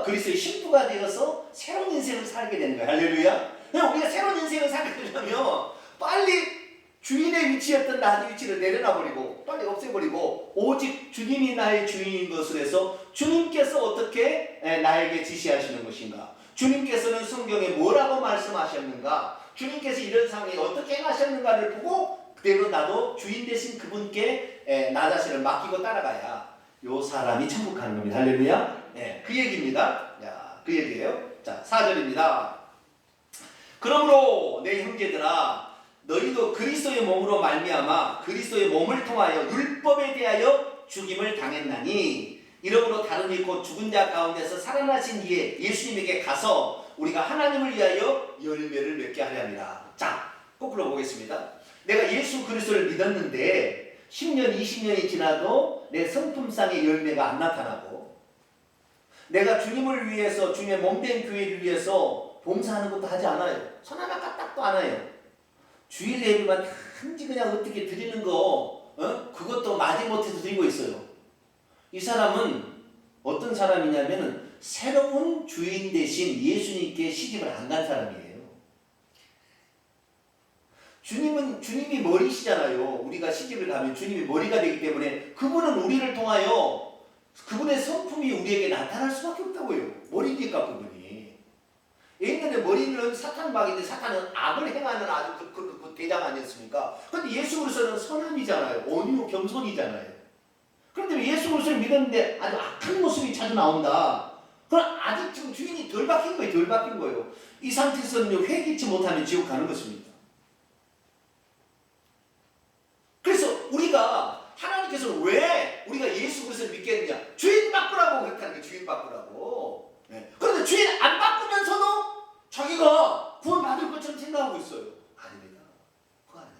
그리스도의 신부가 되어서 새로운 인생을 살게 되는 거예요. 할렐루야. 우리가 새로운 인생을 살게 되려면 빨리 주인의 위치였던 나의 위치를 내려놔버리고 빨리 없애버리고 오직 주님이 나의 주인인 것을 해서 주님께서 어떻게 나에게 지시하시는 것인가, 주님께서는 성경에 뭐라고 말씀하셨는가, 주님께서 이런 상황에 어떻게 행하셨는가를 보고 그대로 나도 주인 되신 그분께 나 자신을 맡기고 따라가야 요 사람이 천국 가는 겁니다. 할렐루야. 그 얘기입니다. 그 얘기예요. 자, 4절입니다. 그러므로 내 형제들아 너희도 그리스도의 몸으로 말미암아 그리스도의 몸을 통하여 율법에 대하여 죽임을 당했나니 이러므로 다른 이 곧 죽은 자 가운데서 살아나신 이에 예수님에게 가서 우리가 하나님을 위하여 열매를 맺게 하려 합니다. 자, 거꾸로 보겠습니다. 내가 예수 그리스도를 믿었는데 10년, 20년이 지나도 내 성품상의 열매가 안 나타나고 내가 주님을 위해서 주님의 몸된 교회를 위해서 봉사하는 것도 하지 않아요. 손 하나 까딱도 안 해요. 주일 예배만 단지 그냥 어떻게 드리는 거 그것도 마지못해서 드리고 있어요. 이 사람은 어떤 사람이냐면 새로운 주인 대신 예수님께 시집을 안 간 사람이에요. 주님이 머리시잖아요. 우리가 시집을 가면 주님이 머리가 되기 때문에 그분은 우리를 통하여 그분의 성품이 우리에게 나타날 수밖에 없다고요. 머리니까 그분이. 옛날에 머리는 사탄막인데 사탄은 악을 행하는 아주 그 대장 아니었습니까? 그런데 예수 그리스도는 선함이잖아요. 온유 겸손이잖아요. 그런데 예수 그리스도를 믿었는데 아주 악한 모습이 자주 나온다. 그럼 아직 지금 주인이 덜 바뀐 거예요. 이 상태에서는 회개치 못하면 지옥 가는 것입니다. 그래서 우리가 하나님께서 왜 우리가 예수 그리스도를 믿겠느냐? 주인 바꾸라고 그렇다는 거예요. 주인 바꾸라고. 그런데 주인 안 바꾸면서도 자기가 구원받을 것처럼 생각하고 있어요. 아닙니다. 그거 아니에요.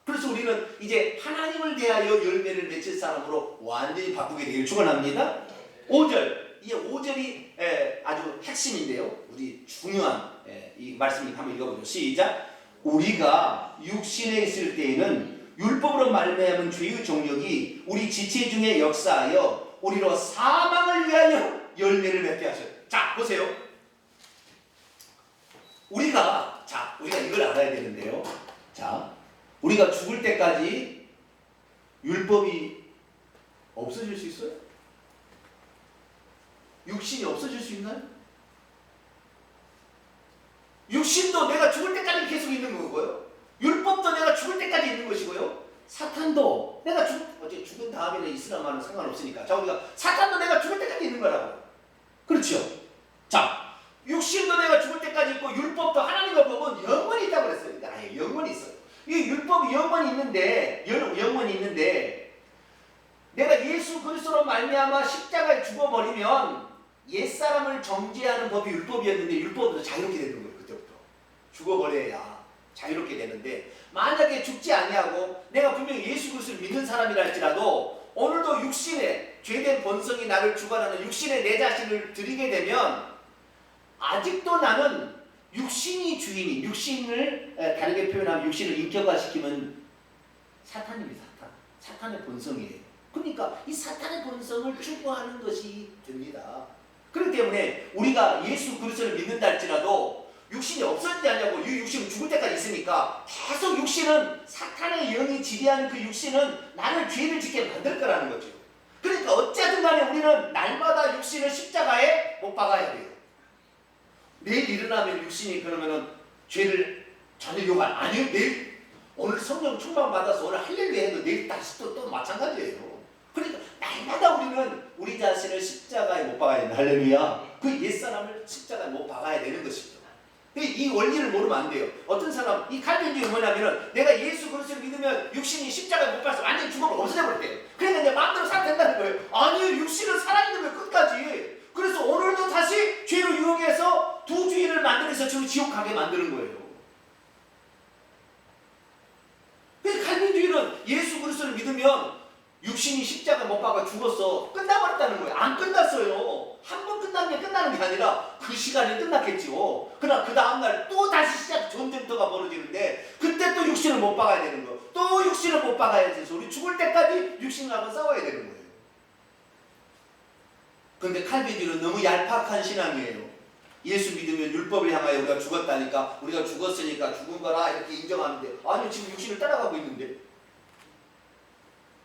그래서 우리는 이제 하나님을 대하여 열매를 맺힐 사람으로 완전히 바꾸게 되기를 축원합니다. 5절. 이 5절이 아주 핵심인데요. 우리 중요한 이 말씀을 한번 읽어보죠. 시작. 우리가 육신에 있을 때에는 율법으로 말미암은 죄의 종력이 우리 지체 중에 역사하여 우리로 사망을 위하여 열매를 맺게 하셔요. 자, 보세요. 우리가 이걸 알아야 되는데요. 자, 우리가 죽을 때까지 율법이 없어질 수 있어요? 육신이 없어질 수 있나요? 육신도 내가 죽을 때까지 계속 있는 거고요. 율법도 내가 죽을 때까지 있는 것이고요. 사탄도 내가 어제 죽은 다음에는 이슬람과는 상관없으니까. 자, 우리가 사탄도 내가 죽을 때까지 있는 거라고. 그렇죠? 자, 육신도 내가 죽을 때까지 있고 율법도 하나님의 법은 영원히 있다고 그랬어요. 아예 영원히 있어요. 이 율법이 영원히 있는데 내가 예수 그리스도로 말미암아 십자가에 죽어버리면 옛사람을 정죄하는 법이 율법이었는데 율법으로 자유롭게 되는 거예요. 그때부터 죽어버려야 자유롭게 되는데, 만약에 죽지 아니하고 내가 분명히 예수 그리스도를 믿는 사람이라 할지라도 오늘도 육신의 죄된 본성이 나를 주관하는 육신의 내 자신을 드리게 되면 아직도 나는 육신이 주인이, 육신을 다르게 표현하면 육신을 인격화시키면 사탄입니다. 사탄의 본성이에요. 그러니까 이 사탄의 본성을 추구하는 것이 됩니다. 그렇기 때문에 우리가 예수 그리스도를 믿는다 할지라도 육신이 없어지지 않냐고, 이 육신은 죽을 때까지 있으니까 계속 육신은, 사탄의 영이 지배하는 그 육신은 나를 죄를 짓게 만들 거라는 거죠. 그러니까 어쨌든 간에 우리는 날마다 육신을 십자가에 못 박아야 돼요. 내일 일어나면 육신이 그러면은 죄를 전혀 요구한, 아니요, 내일 오늘 성령 충만 받아서 오늘 할렐루야 해도 내일 다시 또 마찬가지예요. 그러니까 날마다 우리는 우리 자신을 십자가에 못 박아야 된다. 할렐루야. 그 옛사람을 십자가에 못 박아야 되는 것이죠. 이 원리를 모르면 안 돼요. 어떤 사람, 이 칼빈주의는 뭐냐면은 내가 예수 그리스도를 믿으면 육신이 십자가에 못 박아서 완전히 죽으면 없어져버렸대요. 그러니까 이제 마음대로 살아도 된다는 거예요. 아니요, 육신은 살아있는 거예요, 끝까지. 그래서 오늘도 다시 죄로 유혹해서 두 주인을 만들어서 지옥 가게 만드는 거예요. 그래서 칼빈주의는 예수 그리스도를 믿으면 육신이 십자가 못 박아 죽었어, 끝나버렸다는 거예요. 안 끝났어요. 한 번 끝난 게 끝나는 게 아니라 그 시간이 끝났겠지요. 그러나 그 다음날 또 다시 전쟁터가 벌어지는데 그때 또 육신을 못 박아야 되는 거, 또 육신을 못 박아야 돼서 우리 죽을 때까지 육신하고 싸워야 되는 거예요. 그런데 칼빈주의는 너무 얄팍한 신앙이에요. 예수 믿으면 율법을 향하여 우리가 죽었다니까, 우리가 죽었으니까 죽은 거라 이렇게 인정하는데, 아니 지금 육신을 따라가고 있는데,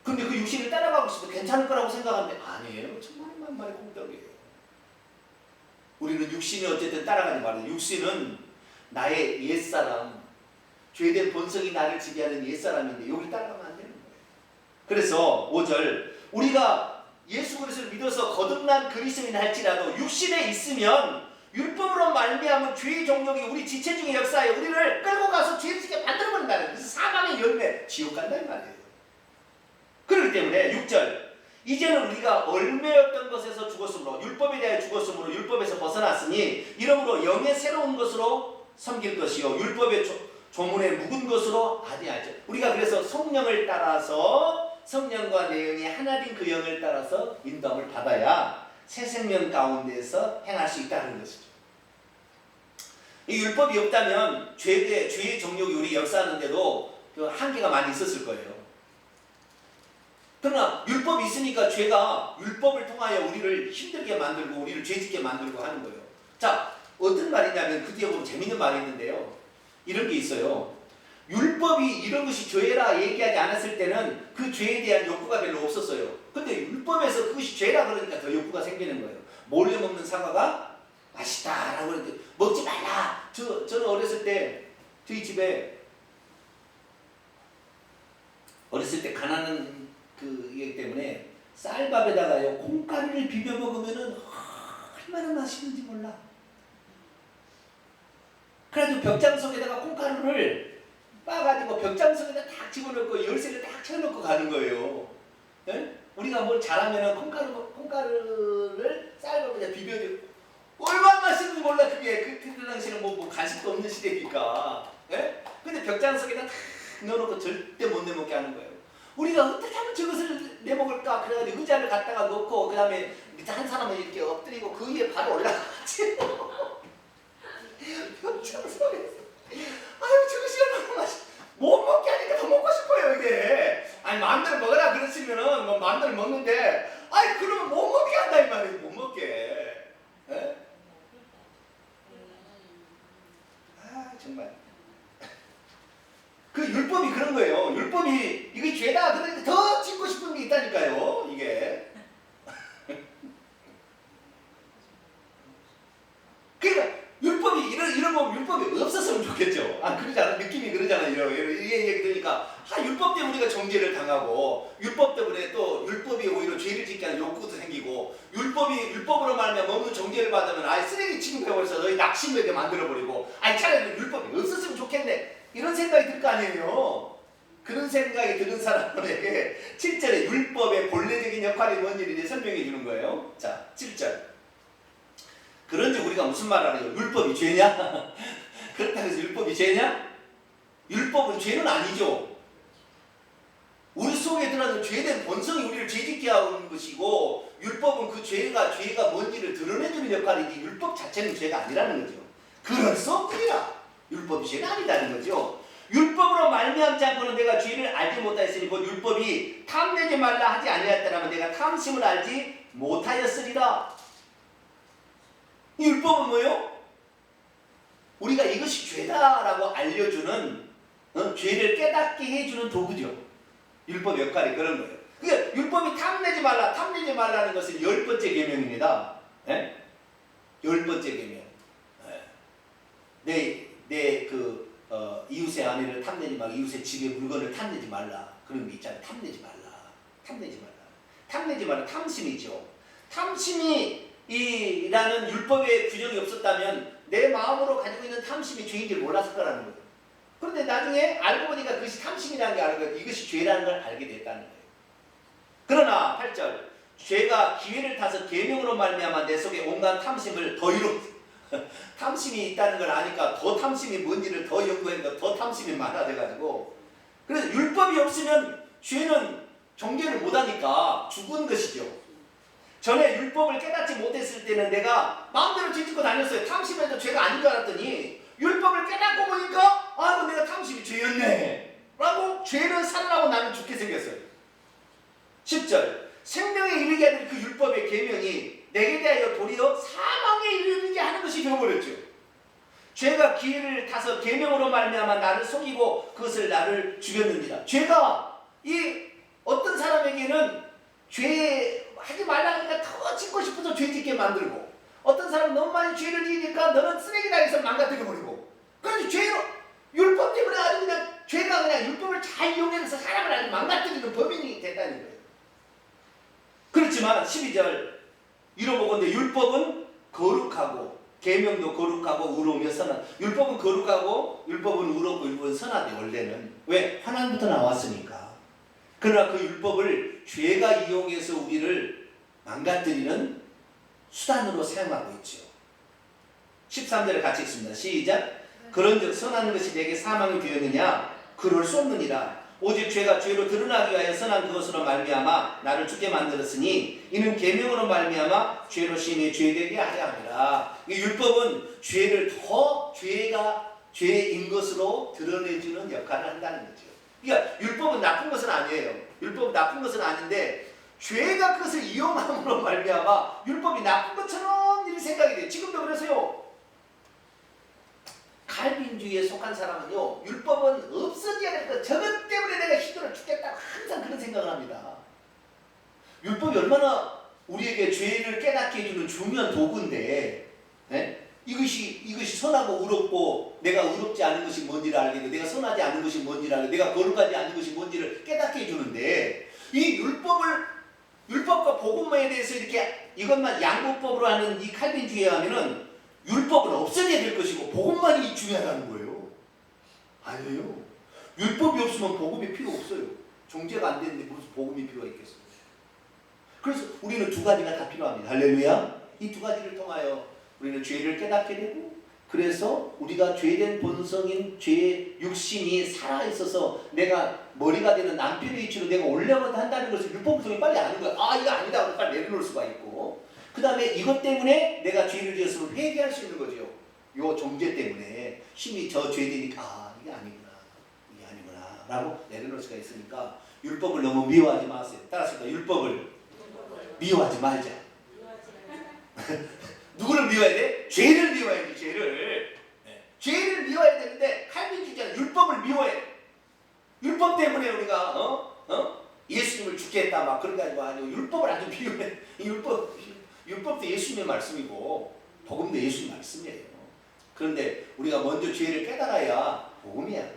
근데 그 육신을 따라가고 있어도 괜찮을 거라고 생각하는데 아니에요. 정말 만만의 공덕이에요. 우리는 육신이 어쨌든 따라가지 말아요. 육신은 나의 옛사람, 죄된 본성이 나를 지배하는 옛사람인데 여기 따라가면 안 되는 거예요. 그래서 5절, 우리가 예수 그리스도를 믿어서 거듭난 그리스도인 할지라도 육신에 있으면 율법으로 말미암은 죄의 종력이 우리 지체 중의 역사에 우리를 끌고 가서 죄를 짓게 만들어버린다는 거예요. 그래서 사망의 열매, 지옥 간다는 말이에요. 그렇기 때문에 6절, 이제는 우리가 얼매였던 것에서 죽었으므로, 율법에 대하여 죽었으므로 율법에서 벗어났으니 이러므로 영의 새로운 것으로 섬길 것이요 율법의 조문에 묵은 것으로 아니하죠. 우리가 그래서 성령을 따라서, 성령과 내 영이 하나된 그 영을 따라서 인도함을 받아야 새 생명 가운데서 행할 수 있다는 것이죠. 이 율법이 없다면 죄의 정욕이 우리 역사하는데도 그 한계가 많이 있었을 거예요. 그러나 율법이 있으니까 죄가 율법을 통하여 우리를 힘들게 만들고 우리를 죄짓게 만들고 하는 거예요. 자, 어떤 말이냐면 그 뒤에 보면 재밌는 말이 있는데요. 이런 게 있어요. 율법이 이런 것이 죄라 얘기하지 않았을 때는 그 죄에 대한 욕구가 별로 없었어요. 근데 율법에서 그것이 죄라 그러니까 더 욕구가 생기는 거예요. 몰래 먹는 사과가 맛있다라고 그랬는데 먹지 말라. 저는 어렸을 때 저희 집에 어렸을 때 가난한 이기 때문에 쌀밥에다가요 콩가루를 비벼 먹으면은 얼마나 맛있는지 몰라. 그래가지고 벽장 속에다가 콩가루를 빠가지고 벽장 속에다 딱 집어넣고 열쇠를 딱 채워넣고 가는 거예요. 네? 우리가 뭘 잘하면은 콩가루를 쌀밥에다 비벼줘. 얼마나 맛있는지 몰라. 그게 그 당시에는 뭐 간식도 없는 시대니까. 네? 근데 벽장 속에다 딱 넣어놓고 절대 못 내먹게 하는 거예요. 우리가 어떻게 하면 저것을 내먹을까? 그래가지고 의자를 갖다가 놓고 그 다음에 밑에 한 사람은 이렇게 엎드리고 그 위에 바로 올라가지. 벽장 속에서. 아유, 저것이 얼마나 못 먹게 하니까 더 먹고 싶어요, 이게. 아니, 마음대로 먹으라 그러시면은 뭐 마음대로 먹는데, 아니, 그러면 못 먹게 한다, 이 말이에요. 못 먹게. 에? 아, 정말. 그 율법이 그런 거예요. 율법이 이게 죄다. 그러니까 더 짓고 싶은 게 있다니까요. 이게. 그러니까 율법이 이런 거 율법이 없었으면 좋겠죠. 아, 그러지 않아? 느낌이 그러잖아요. 이런 얘기 들으니까 율법 때문에 우리가 정죄를 생하고 율법 때문에 또 율법이 오히려 죄를 짓게 하는 욕구도 생기고 율법으로 말하면 없는 정죄를 받으면 아예 쓰레기 취급해버려서 너희 낙심되게 만들어버리고 차라리 율법이 없었으면 좋겠네 이런 생각이 들 거 아니에요. 그런 생각이 드는 사람들에게 7절에 율법의 본래적인 역할이 뭔지를 설명해 주는 거예요. 자 7절 그런즉 우리가 무슨 말을 하나요? 율법이 죄냐? 그렇다고 해서 율법이 죄냐? 율법은 죄는 아니죠. 우리 속에 드러나는 죄된 본성이 우리를 죄짓게 하는 것이고 율법은 그 죄가 뭔지를 드러내주는 역할이지 율법 자체는 죄가 아니라는 거죠. 그럴 수 없느니라. 율법이 죄가 아니다는 거죠. 율법으로 말미암지 않고는 내가 죄를 알지 못하였으니 곧 율법이 탐내지 말라 하지 아니하였더라면 내가 탐심을 알지 못하였으리라. 이 율법은 뭐요? 우리가 이것이 죄다라고 알려주는 죄를 깨닫게 해주는 도구죠. 율법의 역할이 그런 거예요. 그러니까 율법이 탐내지 말라는 것은 10번째 계명입니다. 네? 10번째 계명. 내 이웃의 아내를 탐내지 말라, 이웃의 집의 물건을 탐내지 말라 그런 게 있잖아요. 탐내지 말라. 탐심이죠. 탐심이라는 율법의 규정이 없었다면 내 마음으로 가지고 있는 탐심이 죄인 줄 몰랐을 거라는 거예요. 그런데 나중에 알고 보니까 그것이 탐심이라는 게 알고 이것이 죄라는 걸 알게 됐다는 거예요. 그러나 8절 죄가 기회를 타서 계명으로 말미암아 내 속에 온갖 탐심을 더 탐심이 있다는 걸 아니까 더 탐심이 뭔지를 더 연구하니까 더 탐심이 많아져가지고 그래서 율법이 없으면 죄는 정죄를 못하니까 죽은 것이죠. 전에 율법을 깨닫지 못했을 때는 내가 마음대로 죄짓고 다녔어요. 탐심해도 죄가 아닌 줄 알았더니 율법을 깨닫고 보니까 아이고 내가 탐심이 죄였네 라고 죄를 살아나고 나는 죽게 생겼어요. 10절 생명에 이르게 하는 그 율법의 계명이 내게 대하여 도리어 사망에 이르게 하는 것이 되어버렸죠. 죄가 기회를 타서 계명으로 말미암아 나를 속이고 그것을 나를 죽였느니라. 죄가 이 어떤 사람에게는 죄 하지 말라니까 더 짓고 싶어서 죄 짓게 만들고 어떤 사람은 너무 많이 죄를 지으니까 너는 쓰레기다 해서 망가뜨려버리고 그래서 죄로 율법 때문에 아주 그냥 죄가 그냥 율법을 잘 이용해서 사람을 아주 망가뜨리는 법인이 됐다는 거예요. 그렇지만 12절 이러보건대 율법은 거룩하고 계명도 거룩하고 의로우며 선한 율법은 거룩하고 율법은 의롭고 율법은 선하대 원래는 왜? 하나님부터 나왔으니까. 그러나 그 율법을 죄가 이용해서 우리를 망가뜨리는 수단으로 사용하고 있죠. 13절을 같이 읽습니다. 시작. 그런즉 선한 것이 내게 사망이 되었느냐? 그럴 수 없느니라. 오직 죄가 죄로 드러나기 위하여 선한 그것으로 말미암아 나를 죽게 만들었으니 이는 계명으로 말미암아 죄로 심히 죄되게 하려 함이라. 이 율법은 죄를 더 죄가 죄인 것으로 드러내주는 역할을 한다는 거죠. 그러니까 율법은 나쁜 것은 아니에요. 율법은 나쁜 것은 아닌데 죄가 그것을 이용함으로 말미암아 율법이 나쁜 것처럼 이 생각이 돼요. 지금도 그래서요. 칼빈주의에 속한 사람은요. 율법은 없어져야 될 것. 저것 때문에 내가 힘들어 죽겠다고 항상 그런 생각을 합니다. 율법이 얼마나 우리에게 죄를 깨닫게 해주는 중요한 도구인데 이것이 선하고 의롭고 내가 의롭지 않은 것이 뭔지를 알게 되고 내가 선하지 않은 것이 뭔지를 알게 내가 거룩하지 않은 것이 뭔지를 깨닫게 해주는데 이 율법과 복음에 대해서 이렇게 이것만 양보법으로 하는 이 칼빈주의에 하면은 율법은 없어져야 될 것이고 복음만이 중요하다는 거예요. 아니에요. 율법이 없으면 복음이 필요 없어요. 정죄가 안 되는데 무슨 복음이 필요가 있겠어요. 그래서 우리는 두 가지가 다 필요합니다. 할렐루야. 이 두 가지를 통하여 우리는 죄를 깨닫게 되고 그래서 우리가 죄된 본성인 죄의 육신이 살아있어서 내가 머리가 되는 남편의 위치로 내가 올려가다 한다는 것을 율법을 통해 빨리 아는 거야. 아 이거 아니다 하고 빨리 내려놓을 수가 있고 그 다음에 이것 때문에 내가 죄를 지었으면 회개할 수 있는 거죠. 요 정죄 때문에 힘이 저 죄되니까 아 이게 아니구나 라고 내려놓을 수가 있으니까 율법을 너무 미워하지 마세요. 따라서 율법을 미워하지 말자. 누구를 미워해야 돼? 죄를 미워해야지. 죄를 미워해야 되는데 칼빈주의자는 율법을 미워해. 율법 때문에 우리가 예수님을 죽게 했다 막 그런 게 아니고 율법을 아주 미워해. 율법도 예수님의 말씀이고 복음도 예수님의 말씀이에요. 그런데 우리가 먼저 죄를 깨달아야 복음이야.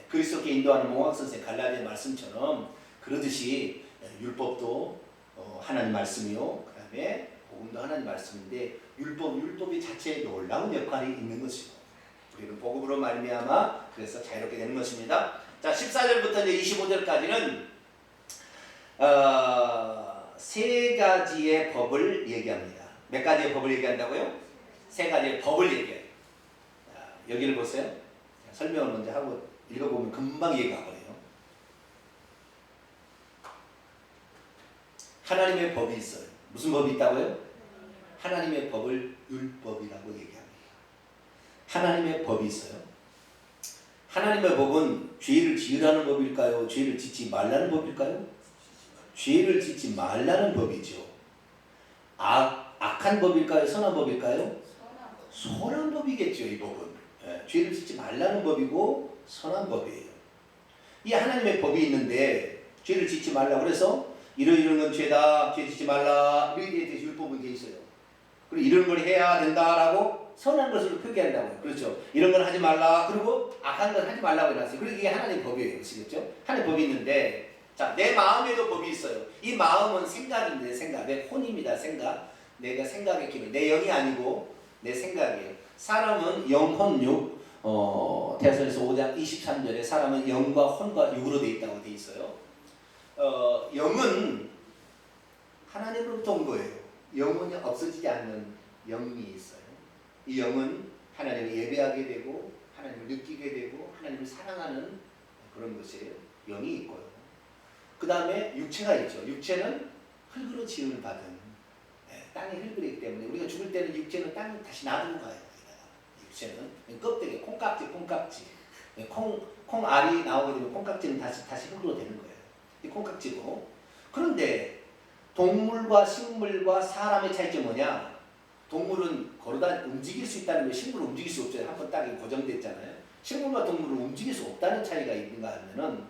그리스도께 인도하는 몽학 선생 갈라디아 말씀처럼 그러듯이 율법도 하나님 말씀이요. 그 다음에 복음도 하나님 말씀인데 율법이 자체에 놀라운 역할이 있는 것이고 우리는 복음으로 말미암아 그래서 자유롭게 되는 것입니다. 자, 14절부터 이제 25절까지는 세 가지의 법을 얘기합니다. 몇 가지의 법을 얘기한다고요? 세 가지의 법을 얘기해요. 자, 여기를 보세요. 자, 설명을 먼저 하고 읽어보면 금방 이해가 가거든요. 하나님의 법이 있어요. 무슨 법이 있다고요? 하나님의 법을 율법이라고 얘기합니다. 하나님의 법이 있어요. 하나님의 법은 죄를 지으라는 법일까요? 죄를 짓지 말라는 법일까요? 죄를 짓지 말라는 법이죠. 악한 법일까요? 선한 법일까요? 선한 법이겠죠. 이 법은. 죄를 짓지 말라는 법이고 선한 법이에요. 이 하나님의 법이 있는데 죄를 짓지 말라 그래서 이런 건 죄다, 죄 짓지 말라 이렇게 대해서 율법은 돼 있어요. 그리고 이런 걸 해야 된다라고 선한 것으로 표기한다고요. 그렇죠. 이런 건 하지 말라. 그리고 악한 건 하지 말라고 해놨어요. 그리고 이게 하나님의 법이에요. 그렇죠? 하나님의 법이 있는데 자, 내 마음에도 법이 있어요. 이 마음은 생각인데 생각. 내 혼입니다. 생각. 내가 생각의 기능. 내 영이 아니고 내 생각이에요. 사람은 영, 혼, 육. 태서에서 5장 23절에 사람은 영과 혼과 육으로 되어 있다고 되어 있어요. 영은 하나님으로부터 온 거예요. 영혼이 없어지지 않는 영이 있어요. 이 영은 하나님을 예배하게 되고 하나님을 느끼게 되고 하나님을 사랑하는 그런 것이에요. 영이 있고요. 그 다음에 육체가 있죠. 육체는 흙으로 지음을 받은 땅의 흙이기 때문에 우리가 죽을 때는 육체는 땅에 다시 놔두고 가요. 육체는 껍데기, 콩깍지. 콩알이 나오게 되면 콩깍지는 다시 흙으로 되는 거예요. 이 콩깍지고. 그런데 동물과 식물과 사람의 차이점이 뭐냐? 동물은 걸어다 움직일 수 있다는 거예요. 식물은 움직일 수 없잖아요. 한번 딱 고정됐잖아요. 식물과 동물은 움직일 수 없다는 차이가 있는가 하면은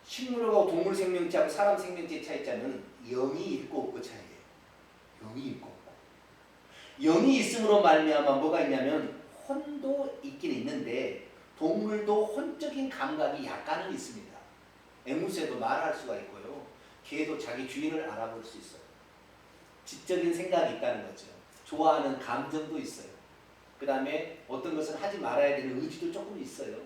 식물하고 동물 생명체하고 사람 생명체의 차이점은 영이 있고 없고 차이예요. 영이 있고 없고. 영이 있음으로 말미암아 뭐가 있냐면 혼도 있긴 있는데 동물도 혼적인 감각이 약간은 있습니다. 앵무새도 말할 수가 있고요. 개도 자기 주인을 알아볼 수 있어요. 지적인 생각이 있다는 거죠. 좋아하는 감정도 있어요. 그 다음에 어떤 것을 하지 말아야 되는 의지도 조금 있어요.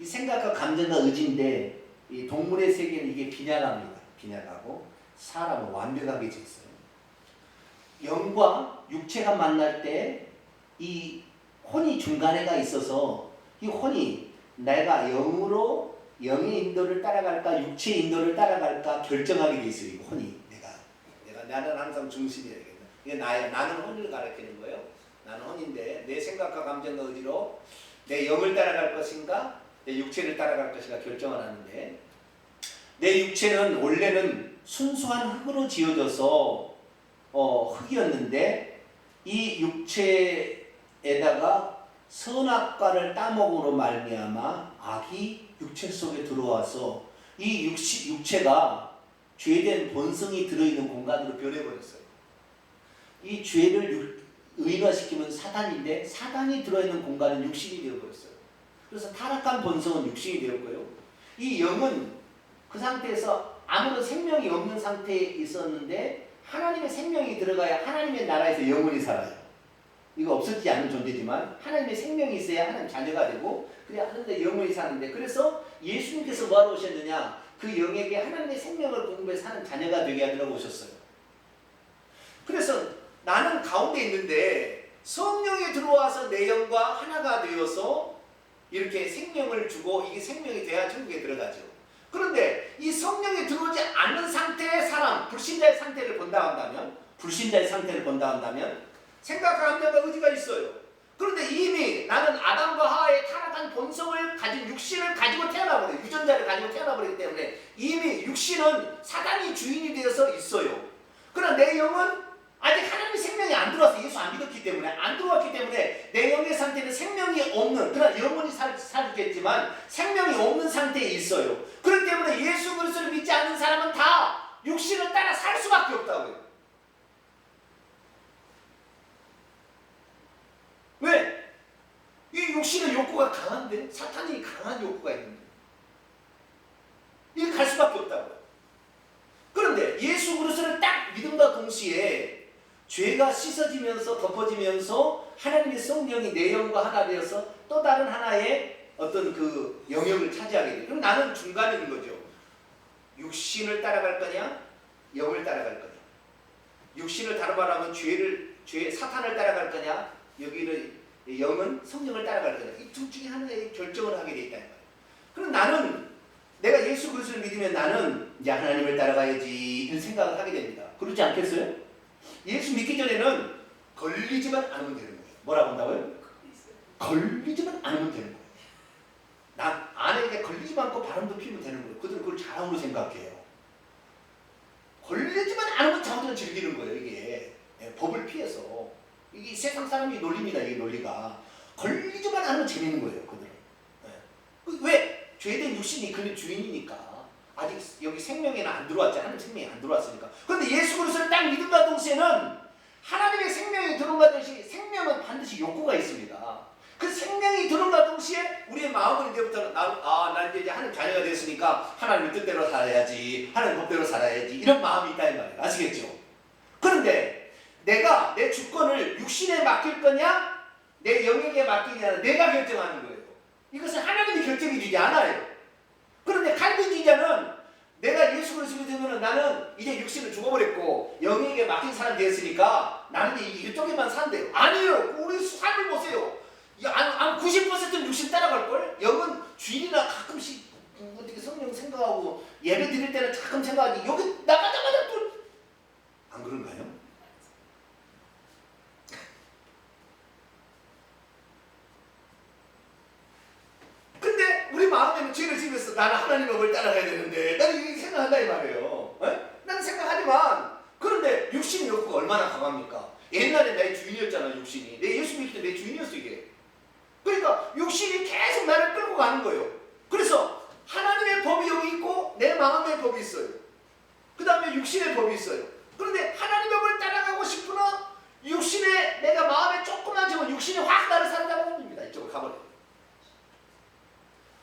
이 생각과 감정과 의지인데 이 동물의 세계는 이게 빈약합니다. 빈약하고 사람은 완벽하게 져 있어요. 영과 육체가 만날 때 이 혼이 중간에가 있어서 이 혼이 내가 영으로 영의 인도를 따라갈까 육체의 인도를 따라갈까 결정하게 돼 있어요. 이 혼이 나는 항상 중심이에요. 이게 나는 혼을 가리키는 거예요. 나는 혼인데 내 생각과 감정과 의지로 내 영을 따라갈 것인가 내 육체를 따라갈 것인가 결정을 하는데 내 육체는 원래는 순수한 흙으로 지어져서 흙이었는데 이 육체에다가 선악과를 따먹으로 말미암아 악이 육체 속에 들어와서 이 육체가 죄된 본성이 들어있는 공간으로 변해버렸어요. 이 죄를 의인화시키면 사단인데 사단이 들어있는 공간은 육신이 되어버렸어요. 그래서 타락한 본성은 육신이 되었고요. 이 영은 그 상태에서 아무런 생명이 없는 상태에 있었는데 하나님의 생명이 들어가야 하나님의 나라에서 영원히 살아요. 이거 없어지지 않는 존재지만 하나님의 생명이 있어야 하나님 자녀가 되고 그래야 하는데 영원히 사는데 그래서 예수님께서 뭐하러 오셨느냐? 그 영에게 하나님의 생명을 공부해서 하는 자녀가 되게 하려고 오셨어요. 그래서 나는 가운데 있는데 성령이 들어와서 내 영과 하나가 되어서 이렇게 생명을 주고 이게 생명이 돼야 천국에 들어가죠. 그런데 이 성령이 들어오지 않는 상태의 사람, 불신자의 상태를 본다 한다면 생각과 감정과 의지가 있어요. 그런데 이미 나는 아담과 하와의 타락한 본성을 가진 육신을 가지고 태어나버려요. 유전자를 가지고 태어나버리기 때문에 이미 육신은 사단이 주인이 되어서 있어요. 그러나 내 영은 아직 하나님의 생명이 안 들어와서 예수 안 믿었기 때문에 안 들어왔기 때문에 내 영의 상태는 생명이 없는 그러나 영원히 살겠지만 생명이 없는 상태에 있어요. 그렇기 때문에 예수 그리스도를 믿지 않는 사람은 다 육신을 따라 살 수밖에 없다고요. 왜? 이 육신의 욕구가 강한데 사탄이 강한 욕구가 있는데 이게 갈 수밖에 없다고요. 죄가 씻어지면서 덮어지면서 하나님의 성령이 내 영과 하나 되어서 또 다른 하나의 어떤 그 영역을 차지하게 돼요. 그럼 나는 중간에 있는 거죠. 육신을 따라갈 거냐, 영을 따라갈 거냐. 육신을 다른 말하면 사탄을 따라갈 거냐, 여기는 영은 성령을 따라갈 거냐. 이 둘 중에 하나의 결정을 하게 돼 있다는 거예요. 그럼 나는 내가 예수 그리스도를 믿으면 나는 이제 하나님을 따라가야지 이런 생각을 하게 됩니다. 그렇지 않겠어요? 예수 믿기 전에는 걸리지만 않으면 되는 거예요. 뭐라고 한다고요? 걸리지만 않으면 되는 거예요. 난 아내에게 걸리지 않고 바람도 피우면 되는 거예요. 그들은 그걸 잘함으로 생각해요. 걸리지만 않으면 자기들은 즐기는 거예요. 이게 법을 피해서. 이게 세상 사람이 논리입니다. 이게 논리가. 걸리지만 않으면 재밌는 거예요. 그들은. 왜? 죄된 육신이 그는 주인이니까. 아직 여기 생명에는 안 들어왔지. 하나님 생명이 안 들어왔으니까. 그런데 예수 그리스도를 딱 믿음과 동시에는 하나님의 생명이 들어온과 동시에 생명은 반드시 욕구가 있습니다. 그 생명이 들어온과 동시에 우리의 마음은 이제부터 나 이제 하나님 자녀가 됐으니까 하나님의 뜻대로 살아야지, 하나님 법대로 살아야지 이런 마음이 있다는 말이에요. 아시겠죠? 그런데 내가 내 주권을 육신에 맡길 거냐, 내 영역에 맡기냐는 내가 결정하는 거예요. 이것은 하나님이 결정해 주지 않아요. 그런데 칼빈주의자는 내가 예수 그리스도를 믿으면 나는 이제 육신을 죽어버렸고 영에게 맡긴 사람이 됐으니까 나는 이쪽에만 산대요. 아니에요. 우리 삶을 보세요. 90%는 육신 따라갈걸? 영은 주일이나 가끔씩 어떻게 성령 생각하고 예배 드릴 때는 가끔 생각하지 여기 나가자마자 또 안 그런가요? 근데 우리 마음에는 죄를 지면서 나는 하나님의 법을 따라가야 되는데 나는 이렇게 생각한다 이 말이에요. 나는 생각하지만 그런데 육신의 욕구가 얼마나 강합니까? 옛날에 내 주인이었잖아. 육신이 내 예수 믿을 때 내 주인이었어 이게. 그러니까 육신이 계속 나를 끌고 가는 거예요. 그래서 하나님의 법이 여기 있고 내 마음의 법이 있어요. 그 다음에 육신의 법이 있어요. 그런데 하나님의 법을 따라가고 싶으나 육신에 내가 마음에 조금만 지면 육신이 확 나를 사로잡아 버립니다. 이쪽으로 가버려요.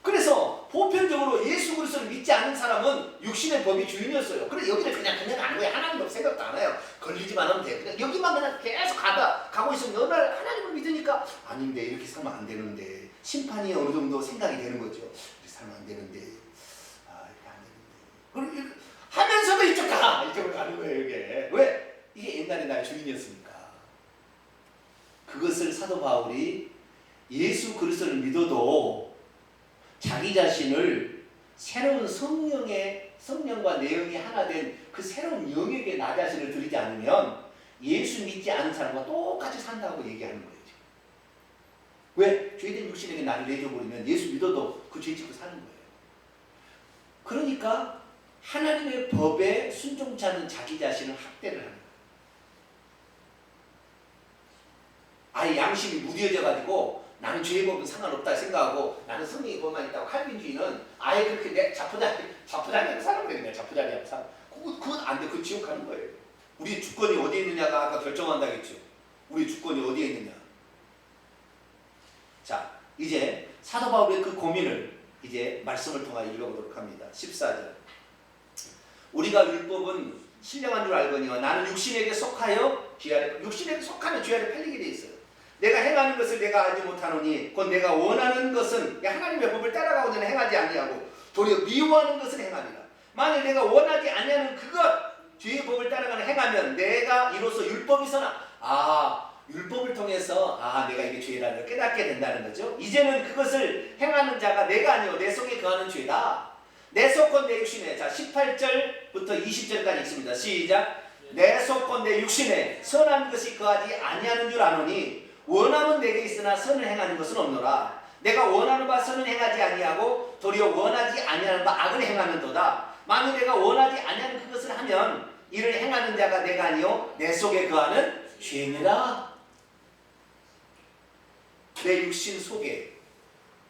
그래서 보편적으로 예수 그리스도를 믿지 않는 사람은 육신의 법이 주인이었어요. 그래 여기를 그냥 가는 거예요. 하나님 법 생각도 안 해요. 걸리지만 하면 돼. 그냥 여기만 그냥 계속 가고 있으면 어느 날 하나님을 믿으니까 아닌데 이렇게 살면 안 되는데 심판이 어느 정도 생각이 되는 거죠. 이렇게 살면 안 되는데 이렇게 안 되는데 그리고 하면서도 이쪽으로 가는 거예요. 이게 왜? 이게 옛날에 나의 주인이었으니까. 그것을 사도 바울이 예수 그리스도를 믿어도 자기 자신을 새로운 성령과 내용이 하나 된 그 새로운 영역에 나 자신을 들이지 않으면 예수 믿지 않은 사람과 똑같이 산다고 얘기하는 거예요. 왜? 죄된 육신에게 나를 내줘버리면 예수 믿어도 그 죄 짓고 사는 거예요. 그러니까 하나님의 법에 순종치 않은 자기 자신을 학대를 하는 거예요. 아예 양심이 무뎌져가지고 나는 죄의 법은 상관없다 생각하고 나는 성령의 법만 있다고. 칼빈주의는 아예 그렇게 내 자포자기하고 살아버리네. 자포자기하고 살아. 그건 안 돼. 그건 지옥 가는 거예요. 우리의 주권이 어디에 있느냐가 아까 결정한다겠죠. 우리의 주권이 어디에 있느냐. 자, 이제 사도 바울의 그 고민을 이제 말씀을 통하여 읽어보도록 합니다. 14절. 우리가 율법은 신령한 줄 알거니와 나는 육신에게 속하여 육신에게 속하면 죄 아래 팔리게 돼 있어요. 내가 행하는 것을 내가 알지 못하노니 곧 내가 원하는 것은 하나님의 법을 따라가고자 행하지 아니하고 도리어 미워하는 것을 행하리라. 만일 내가 원하지 아니하는 그것 죄의 법을 따라가는 행하면 내가 이로써 율법이 서나 율법을 통해서 내가 이게 죄라는 걸 깨닫게 된다는 거죠. 이제는 그것을 행하는 자가 내가 아니오 내 속에 거하는 죄다. 내 속건 내 육신에. 자 18절부터 20절까지 읽습니다. 시작. 내 속건 내 육신에 선한 것이 거하지 아니하는 줄 아노니 원함은 내게 있으나 선을 행하는 것은 없노라. 내가 원하는 바 선은 행하지 아니하고 도리어 원하지 아니하는 바 악을 행하는도다. 만일 내가 원하지 아니하는 그것을 하면 이를 행하는 자가 내가 아니요 내 속에 거하는 죄니라. 내 육신 속에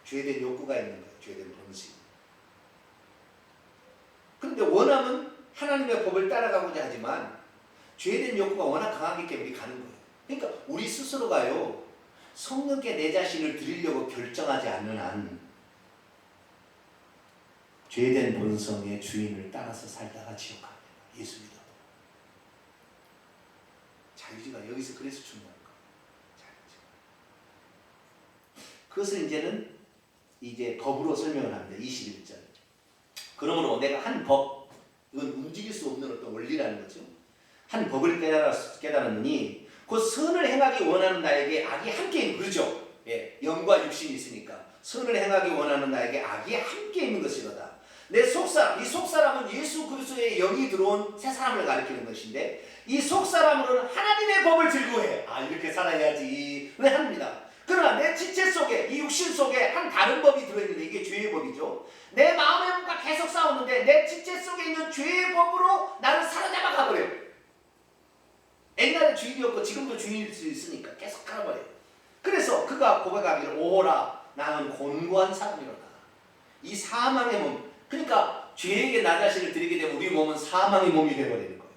죄된 욕구가 있는 거예요. 죄된 본性. 그런데 원함은 하나님의 법을 따라가고자 하지만 죄된 욕구가 워낙 강하기 때문에 가는 거예요. 그러니까 우리 스스로가요 성령께 내 자신을 드리려고 결정하지 않는 한 죄된 본성의 주인을 따라서 살다가 지옥 갑니다. 예수 믿어도. 자유지가 여기서 그래서 중요한 거. 그것을 이제 법으로 설명을 합니다. 21절. 그러므로 내가 한 법, 이건 움직일 수 없는 어떤 원리라는 거죠. 한 법을 깨달았느니 그 선을 행하기 원하는 나에게 악이 함께 있는, 그렇죠? 예, 영과 육신이 있으니까 선을 행하기 원하는 나에게 악이 함께 있는 것이로다. 내 속사람, 이 속사람은 예수 그리스도의 영이 들어온 새 사람을 가리키는 것인데, 이 속사람으로는 하나님의 법을 즐거워해. 이렇게 살아야지 왜 합니다. 그러나 내 지체 속에, 이 육신 속에 한 다른 법이 들어있는데, 이게 죄의 법이죠. 내 마음의 법과 계속 싸우는데 내 지체 속에 있는 죄의 법으로 나를 사로잡아 가버려요. 옛날에 주인이었고 지금도 주인일 수 있으니까 계속 가버려요. 그래서 그가 고백하기를 오호라 나는 곤고한 사람이로다. 이 사망의 몸, 그러니까 죄에게 나 자신을 드리게 되면 우리 몸은 사망의 몸이 되어버리는 거예요.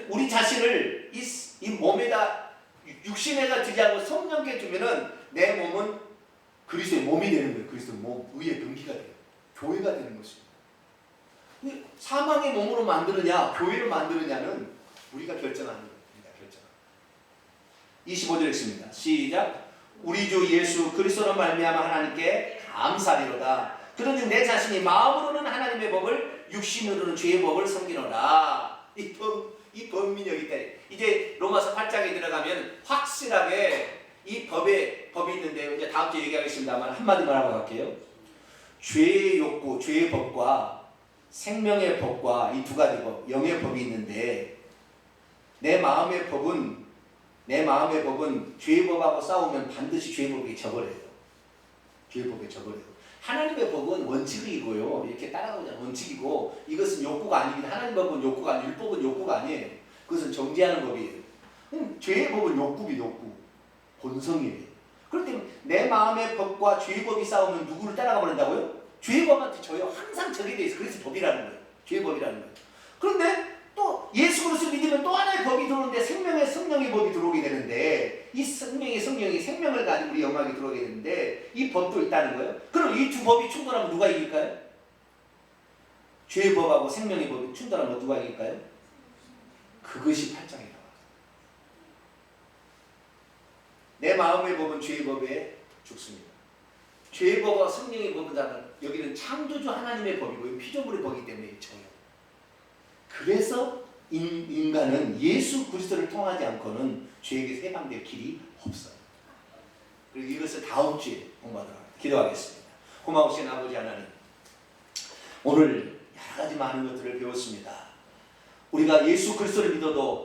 우리 자신을 이 몸에다, 육신에다 두지 않고 성령께 두면은 내 몸은 그리스도의 몸이 되는 거예요. 그리스도의 몸, 의의 병기가 돼요. 교회가 되는 것입니다. 사망의 몸으로 만드느냐, 교회를 만드느냐는 우리가 결정하는 겁니다. 25절 읽습니다. 시작. 우리 주 예수 그리스도로 말미암아 하나님께 감사리로다. 그런즉 내 자신이 마음으로는 하나님의 법을, 육신으로는 죄의 법을 섬기노라. 이 법이 여기 있다. 이제 로마서 8장에 들어가면 확실하게 이 법이 있는데, 이제 다음 주에 얘기하겠습니다만 한마디만 하고 갈게요. 죄의 욕구, 죄의 법과 생명의 법과 이 두 가지 법, 영의 법이 있는데, 내 마음의 법은 죄의 법하고 싸우면 반드시 죄의 법에 져버려요. 죄의 법에 져버려요. 하나님의 법은 원칙이고요. 이렇게 따라가는 원칙이고, 이것은 욕구가 아닙니다. 하나님의 법은 욕구가 아니에요. 율법은 욕구가 아니에요. 그것은 정죄하는 법이에요. 죄의 법은 욕구, 본성이에요. 그렇기 때문에 내 마음의 법과 죄의 법이 싸우면 누구를 따라가 버린다고요? 죄의 법한테 저요 항상 적이 돼 있어요. 그래서 법이라는 거예요. 죄의 법이라는 거예요. 그런데 또 예수 그리스도 믿으면 또 하나의 법이 들어오는데, 생명의 성령의 법이 들어오게 되는데, 이 성령이 생명을 가진 우리 영광이 들어오게 되는데, 이 법도 있다는 거예요. 그럼 이 두 법이 충돌하면 누가 이길까요? 죄의 법하고 생명의 법이 충돌하면 누가 이길까요? 그것이 8장에 나와요. 내 마음의 법은 죄의 법에 죽습니다. 죄의 법과 성령의 법은 여기는 창조주 하나님의 법이고 피조물의 법이기 때문에 져요. 그래서 인간은 예수 그리스도를 통하지 않고는 죄에게 해방될 길이 없어요. 그리고 이것을 다음 주에 공부하도록 하겠습니다. 기도하겠습니다. 고마우신 아버지 하나님, 오늘 여러 가지 많은 것들을 배웠습니다. 우리가 예수 그리스도를 믿어도